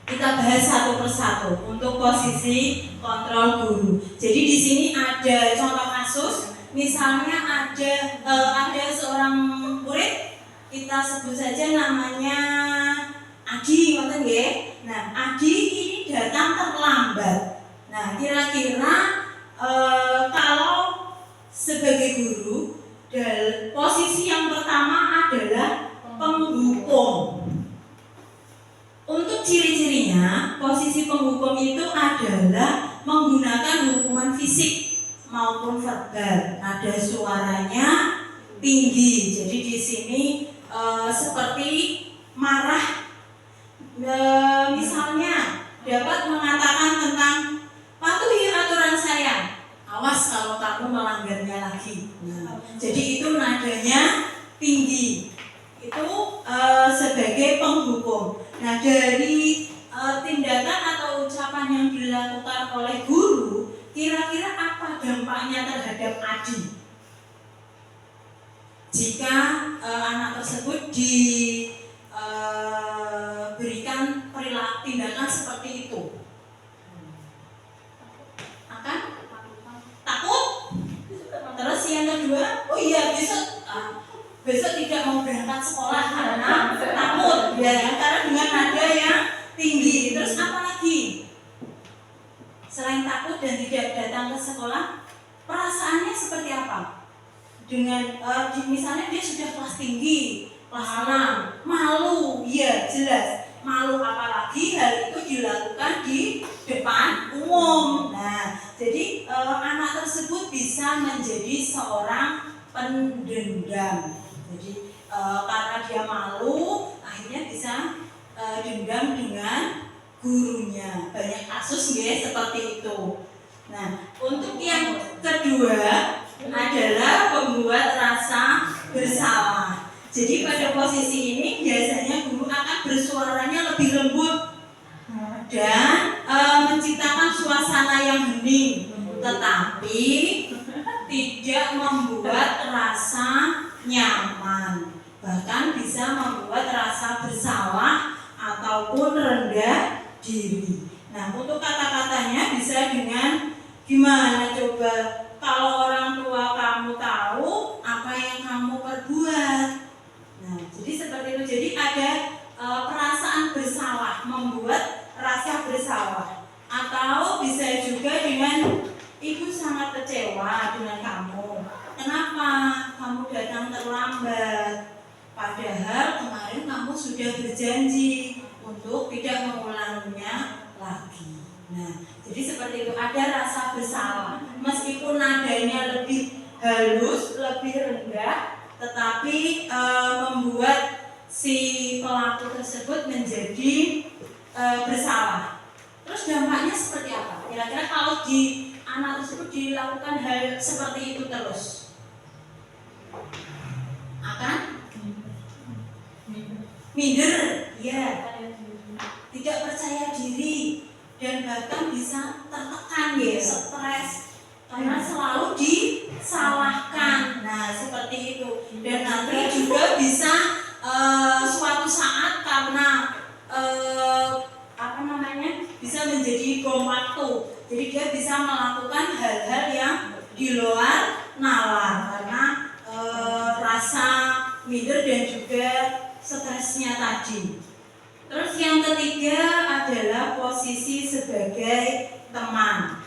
kita bahas satu persatu untuk posisi kontrol guru. Jadi di sini ada contoh kasus, misalnya ada seorang murid, kita sebut saja namanya Adi, ngoten nggih. Nah, Adi ini datang terlambat. Nah, kira-kira kalau sebagai guru, posisi yang pertama adalah penghukum. Untuk ciri-cirinya, posisi penghukum itu adalah menggunakan hukuman fisik maupun verbal. Nada suaranya tinggi. Jadi di sini seperti marah. Misalnya dapat mengatakan tentang patuhi aturan saya. Awas kalau kamu melanggarnya lagi. Nah, jadi itu nadanya tinggi. Itu sebagai penghukum. Nah, dari tindakan atau ucapan yang dilakukan oleh guru, kira-kira apa dampaknya terhadap Adi? Jika anak tersebut diberikan tindakan seperti itu, akan takut. Terus yang kedua, oh iya besok tidak mau berangkat sekolah karena takut, ya, karena dengan nada yang tinggi. Terus apa lagi? Selain takut dan tidak datang ke sekolah, perasaannya seperti apa? Dengan misalnya dia sudah kelas tinggi, kelas 6, malu, ya jelas malu, apalagi hal itu dilakukan di depan umum. Nah, jadi anak tersebut bisa menjadi seorang pendendam. Jadi karena dia malu, akhirnya bisa dendam dengan gurunya. Banyak kasus ya seperti itu. Nah, untuk yang kedua adalah pembuat rasa bersalah. Jadi pada posisi ini biasanya guru akan bersuaranya lebih lembut dan menciptakan suasana yang hening, tetapi tidak membuat rasa nyaman. bisa membuat rasa bersalah ataupun rendah diri. Nah, untuk kata-katanya bisa dengan gimana coba? Kalau orang tua kamu tahu apa yang kamu perbuat. Nah, jadi seperti itu. Jadi ada perasaan bersalah, membuat rasa bersalah. Atau bisa juga dengan ibu sangat kecewa dengan kamu. Kenapa kamu datang terlambat? Padahal kemarin kamu sudah berjanji untuk tidak mengulanginya lagi. Nah, jadi seperti itu, ada rasa bersalah. Meskipun nadanya lebih halus, lebih rendah, tetapi membuat si pelaku tersebut menjadi bersalah. Terus dampaknya seperti apa? Kira-kira kalau di anak tersebut dilakukan hal seperti itu terus, akan minder, ya, tidak percaya diri, dan bahkan bisa tertekan, ya, stres karena selalu disalahkan. Nah, seperti itu. Dan nanti juga bisa suatu saat karena bisa menjadi bom waktu. Jadi dia bisa melakukan hal-hal yang di luar nalar karena rasa minder dan juga stresnya tadi. Terus yang ketiga adalah posisi sebagai teman.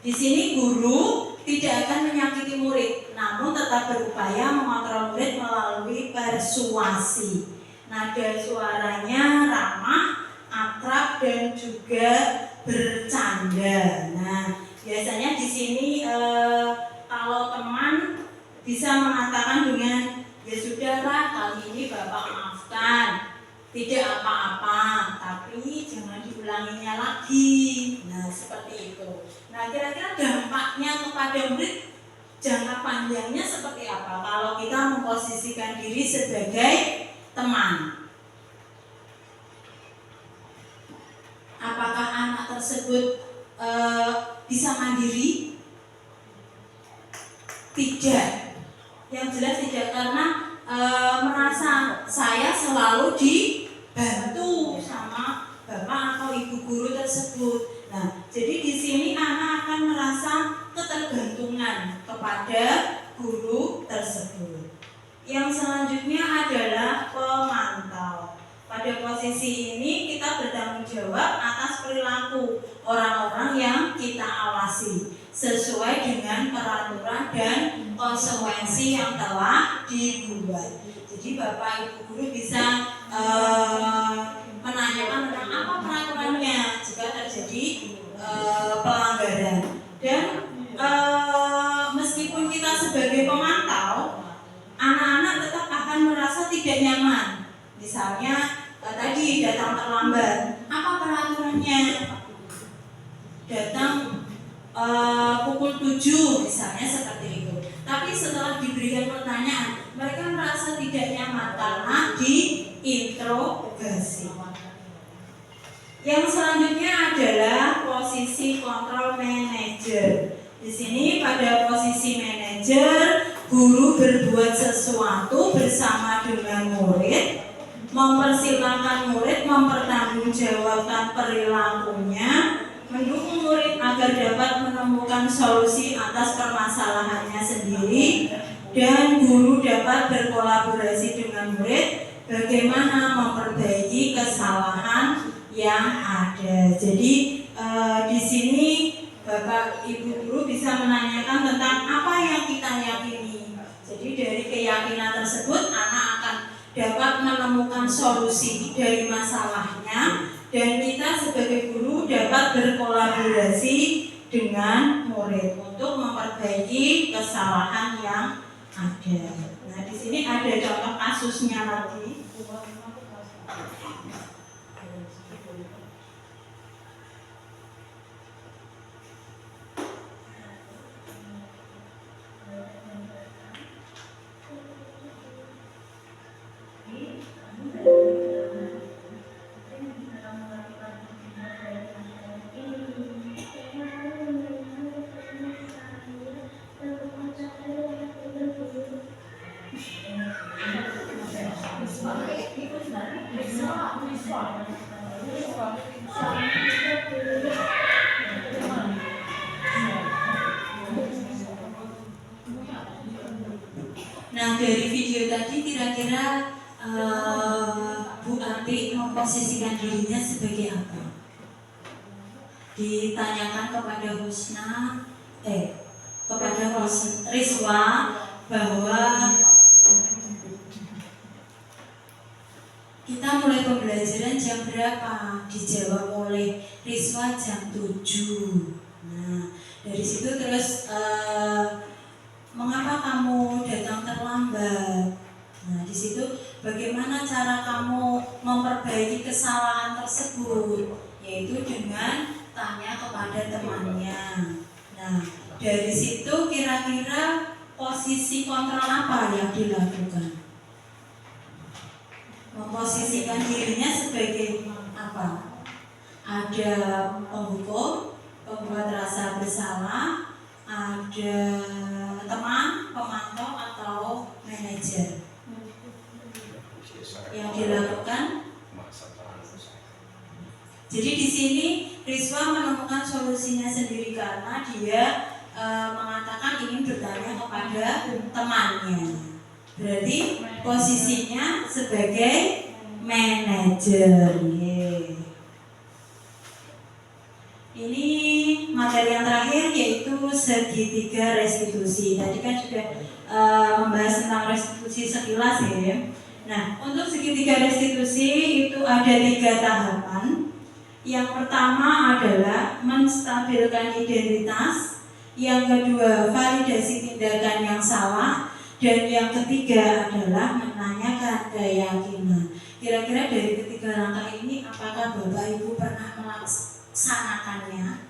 Di sini guru tidak akan menyakiti murid, namun tetap berupaya mengontrol murid melalui persuasi. Nada suaranya ramah, akrab, dan juga bercanda. Nah, biasanya di sini kalau teman bisa mengatakan dengan, ya sudahlah, kali ini Bapak maafkan, tidak apa-apa, tapi jangan diulanginya lagi. Nah, seperti itu. Nah, kira-kira dampaknya kepada murid jangka panjangnya seperti apa kalau kita memposisikan diri sebagai teman? Apakah anak tersebut bisa mandiri? Tidak. Yang jelas tidak, karena merasa saya selalu dibantu sama bapak atau ibu guru tersebut. Nah, jadi di sini anak akan merasa ketergantungan kepada guru tersebut. Yang selanjutnya adalah pemantau. Pada posisi ini kita bertanggung jawab atas perilaku orang-orang yang kita awasi sesuai dengan peraturan dan konsekuensi yang telah dibuat. Jadi Bapak Ibu guru bisa menanyakan tentang apa peraturannya jika terjadi pelanggaran. Dan meskipun kita sebagai pemantau, anak-anak tetap akan merasa tidak nyaman. Misalnya tadi datang terlambat, apa peraturannya? Datang pukul 7 misalnya, seperti itu. Tapi setelah diberikan pertanyaan, mereka merasa tidak nyaman karena diinterogasi. Yang selanjutnya adalah posisi kontrol manajer. Di sini pada posisi manajer, guru berbuat sesuatu bersama dengan murid, mempersilahkan murid mempertanggungjawabkan perilakunya, mendukung murid agar dapat menemukan solusi atas permasalahannya sendiri, dan guru dapat berkolaborasi dengan murid bagaimana memperbaiki kesalahan yang ada. Jadi di sini Bapak Ibu guru bisa menanyakan tentang apa yang kita yakini. Jadi dari keyakinan tersebut anak akan dapat menemukan solusi dari masalahnya, dan kita sebagai guru dapat berkolaborasi dengan murid untuk memperbaiki kesalahan yang ada. Nah, di sini ada contoh kasusnya lagi. Nah, dari video tadi kira-kira Bu Ati memposisikan dirinya sebagai apa? Ditanyakan kepada Riswa bahwa kita mulai pembelajaran jam berapa? Dijawab oleh Riswa jam 7. Nah, dari situ terus mengapa kamu datang terlambat? Nah, di situ bagaimana cara kamu memperbaiki kesalahan tersebut? Yaitu dengan tanya kepada temannya. Nah, dari situ kira-kira posisi kontrol apa yang dilakukan? Memposisikan dirinya sebagai apa? Ada penghukum, pembuat rasa bersalah, ada teman, pemantau atau manajer. Yang dilakukan. Jadi di sini Riswa menemukan solusinya sendiri karena dia mengatakan ingin bertanya kepada temannya. Berarti posisinya sebagai manajer. Ini materi yang terakhir yaitu segitiga restitusi. Tadi kan sudah membahas tentang restitusi sekilas ya. Nah, untuk segitiga restitusi itu ada 3 tahapan. Yang pertama adalah menstabilkan identitas, yang kedua validasi tindakan yang salah, dan yang ketiga adalah menanyakan keyakinan. Kira-kira dari ketiga langkah ini apakah Bapak Ibu pernah melaksanakannya?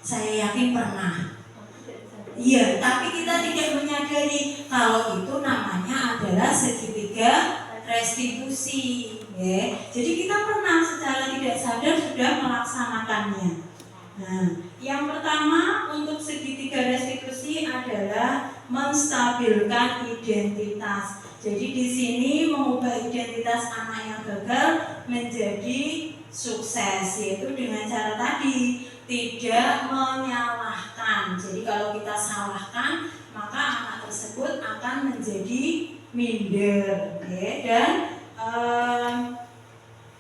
Saya yakin pernah. Iya, tapi kita tidak menyadari kalau itu namanya adalah segitiga restitusi. Ya. Jadi kita pernah secara tidak sadar sudah melaksanakannya. Nah, yang pertama untuk segitiga restitusi adalah menstabilkan identitas. Jadi di sini mengubah identitas anak yang gagal menjadi sukses, yaitu dengan cara tadi tidak menyalahkan. Jadi kalau kita salahkan, maka anak tersebut akan menjadi minder, ya, dan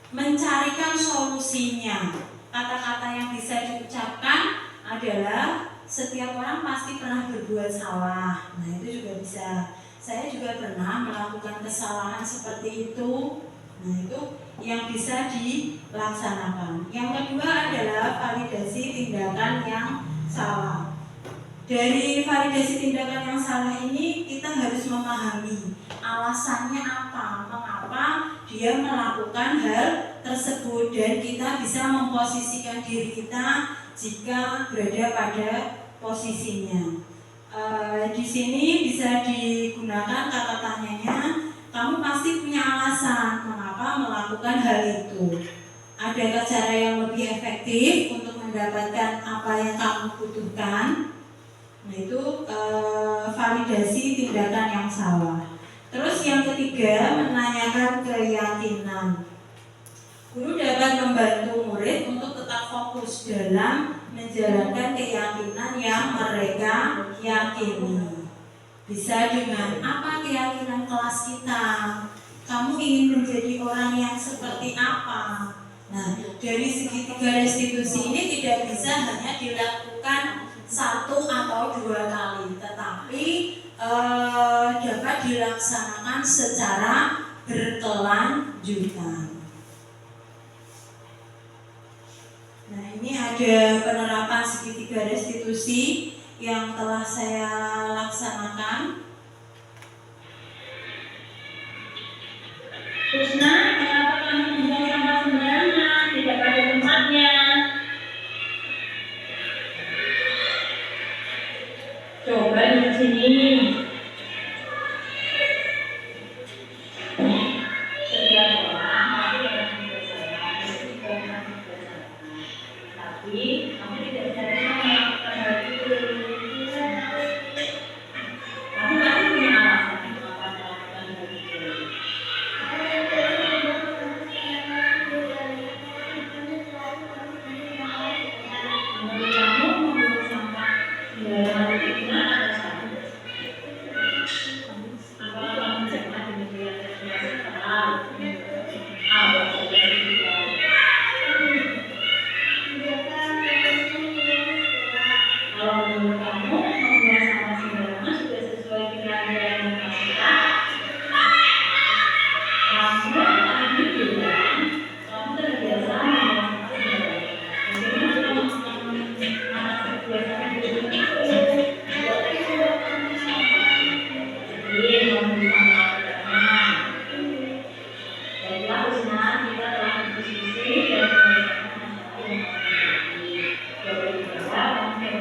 mencarikan solusinya. Kata-kata yang bisa diucapkan adalah setiap orang pasti pernah berbuat salah. Nah, itu juga bisa. Saya juga pernah melakukan kesalahan seperti itu. Nah, itu yang bisa dilaksanakan. Yang kedua adalah validasi tindakan yang salah. Dari validasi tindakan yang salah ini kita harus memahami alasannya apa, mengapa dia melakukan hal tersebut, dan kita bisa memposisikan diri kita jika berada pada posisinya. Di sini bisa digunakan kata tanyanya, kamu pasti punya alasan mengapa melakukan hal itu. Adakah cara yang lebih efektif untuk mendapatkan apa yang kamu butuhkan? Nah, itu validasi tindakan yang salah. Terus yang ketiga, menanyakan keyakinan. Guru dapat membantu murid untuk tetap fokus dalam menjalankan keyakinan yang mereka yakini. Bisa dengan apa keyakinan kelas kita? Kamu ingin menjadi orang yang seperti apa? Nah, dari segitiga restitusi ini tidak bisa hanya dilakukan 1 atau 2 kali, tetapi dapat dilaksanakan secara berkelanjutan. Nah, ini ada penerapan segitiga restitusi yang telah saya laksanakan. Kusna, kenapa kamu membuang sampah sembarangan, tidak pada tempatnya? Coba di sini. Setiap orang pasti akan membiasakan, tapi kamu tidak bisa melakukan hal itu. Kamu pasti punya alasan mengapa melakukan hal itu. Menurut kamu membuang sampah sembarangan itu ada salah? Nah,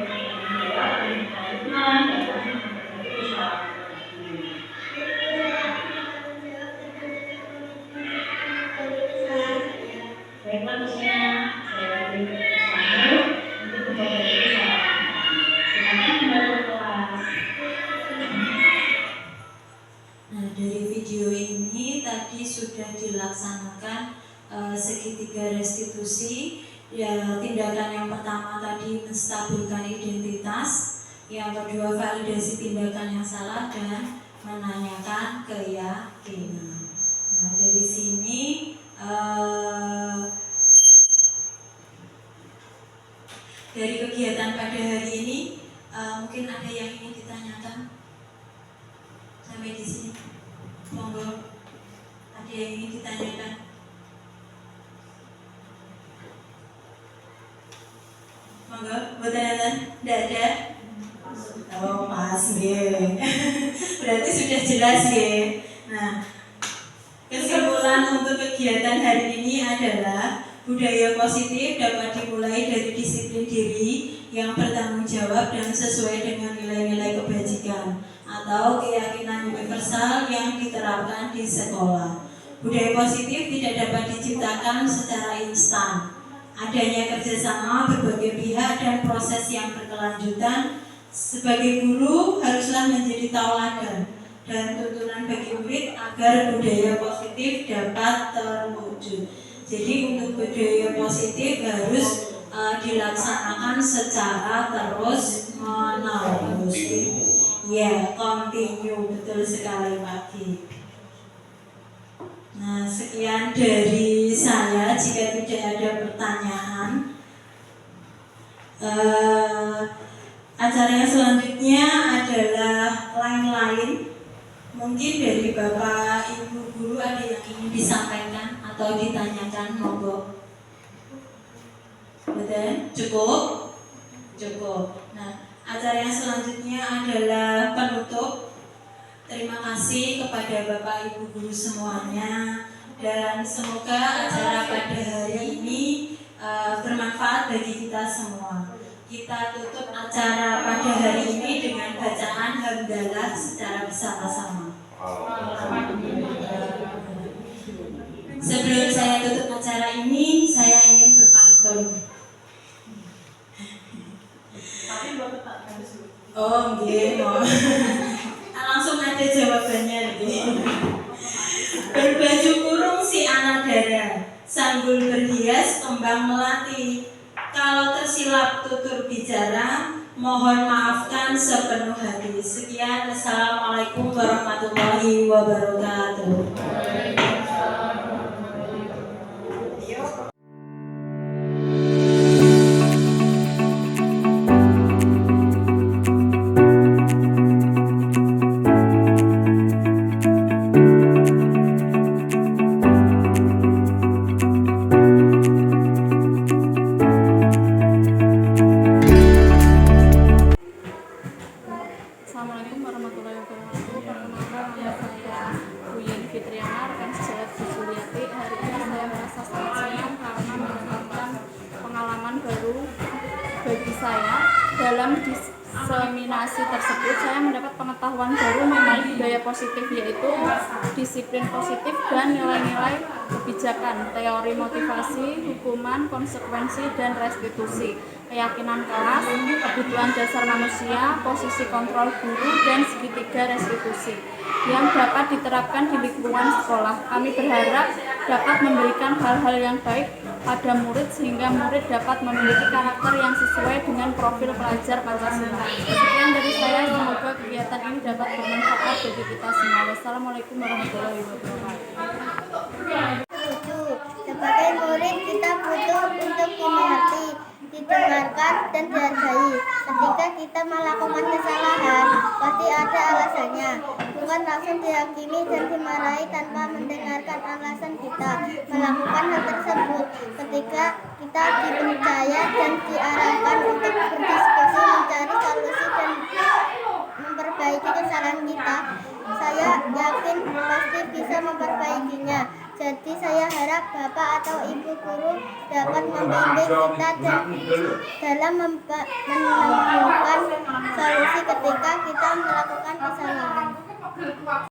dari video ini tadi sudah dilaksanakan segitiga restitusi. Ya, tindakan yang pertama tadi menstabilkan identitas, yang kedua validasi tindakan yang salah dan menanyakan keyakinan. Nah, dari sini dari kegiatan pada hari ini mungkin ada yang ingin ditanyakan sampai di sini. Monggo, ada yang ingin ditanyakan? Monggo, buatan tidak ada? Oh, Mas, ya. Berarti sudah jelas ya. Nah, kesimpulan untuk kegiatan hari ini adalah budaya positif dapat dimulai dari disiplin diri yang bertanggung jawab dan sesuai dengan nilai-nilai kebajikan atau keyakinan universal yang diterapkan di sekolah. Budaya positif tidak dapat diciptakan secara instan. Adanya kerjasama berbagai pihak dan proses yang berkelanjutan. Sebagai guru haruslah menjadi tauladan dan tuntunan bagi murid agar budaya positif dapat terwujud. Jadi untuk budaya positif harus dilaksanakan secara terus menerus. Ya, continue, betul sekali Pak Ki. Nah, sekian dari saya. Jika tidak ada pertanyaan, acara yang selanjutnya adalah lain-lain. Mungkin dari Bapak Ibu guru ada yang ingin disampaikan atau ditanyakan, monggo. Betul? Cukup? Cukup. Nah, acara yang selanjutnya adalah penutup. Terima kasih kepada Bapak Ibu guru semuanya, dan semoga acara pada hari ini bermanfaat bagi kita semua. Kita tutup acara pada hari ini dengan bacaan hamdalah secara bersama-sama. Sebelum saya tutup acara ini, saya ingin berpantun. Oh, nggih, mau. Langsung ada jawabannya nih. Berbaju kurung si anak dara, sanggul berhias kembang melati. Kalau tersilap tutur bicara, mohon maafkan sepenuh hati. Sekian, assalamualaikum warahmatullahi wabarakatuh. Assalamualaikum warahmatullahi wabarakatuh. Perkenalkan, nama saya Buyen Fitriana, rekan sejawat Bu Suliati. Hari ini saya merasa sangat senang karena mendapatkan pengalaman baru bagi saya. Dalam diseminasi tersebut, saya mendapat pengetahuan baru mengenai budaya positif, yaitu disiplin positif dan nilai-nilai kebijakan, teori motivasi, hukuman, konsekuensi, dan restitusi, keyakinan kelas, kebutuhan dasar manusia, posisi kontrol guru, dan segitiga restitusi yang dapat diterapkan di lingkungan sekolah. Kami berharap dapat memberikan hal-hal yang baik pada murid sehingga murid dapat memiliki karakter yang sesuai dengan profil pelajar Pancasila. Sekian dari saya, semoga kegiatan ini dapat bermanfaat bagi kita semua. Wassalamualaikum warahmatullahi wabarakatuh. Sebagai murid kita butuh untuk dimengerti, didengarkan, dan dihargai. Ketika kita melakukan kesalahan, pasti ada alasannya. Bukan langsung dihakimi dan dimarahi tanpa mendengarkan alasan kita melakukan hal tersebut. Ketika kita dipercaya dan diarahkan untuk berdiskusi, mencari solusi, dan memperbaiki kesalahan kita, saya yakin pasti bisa memperbaikinya. Jadi saya harap Bapak atau Ibu guru dapat membimbing kita dalam menemukan solusi ketika kita melakukan kesalahan.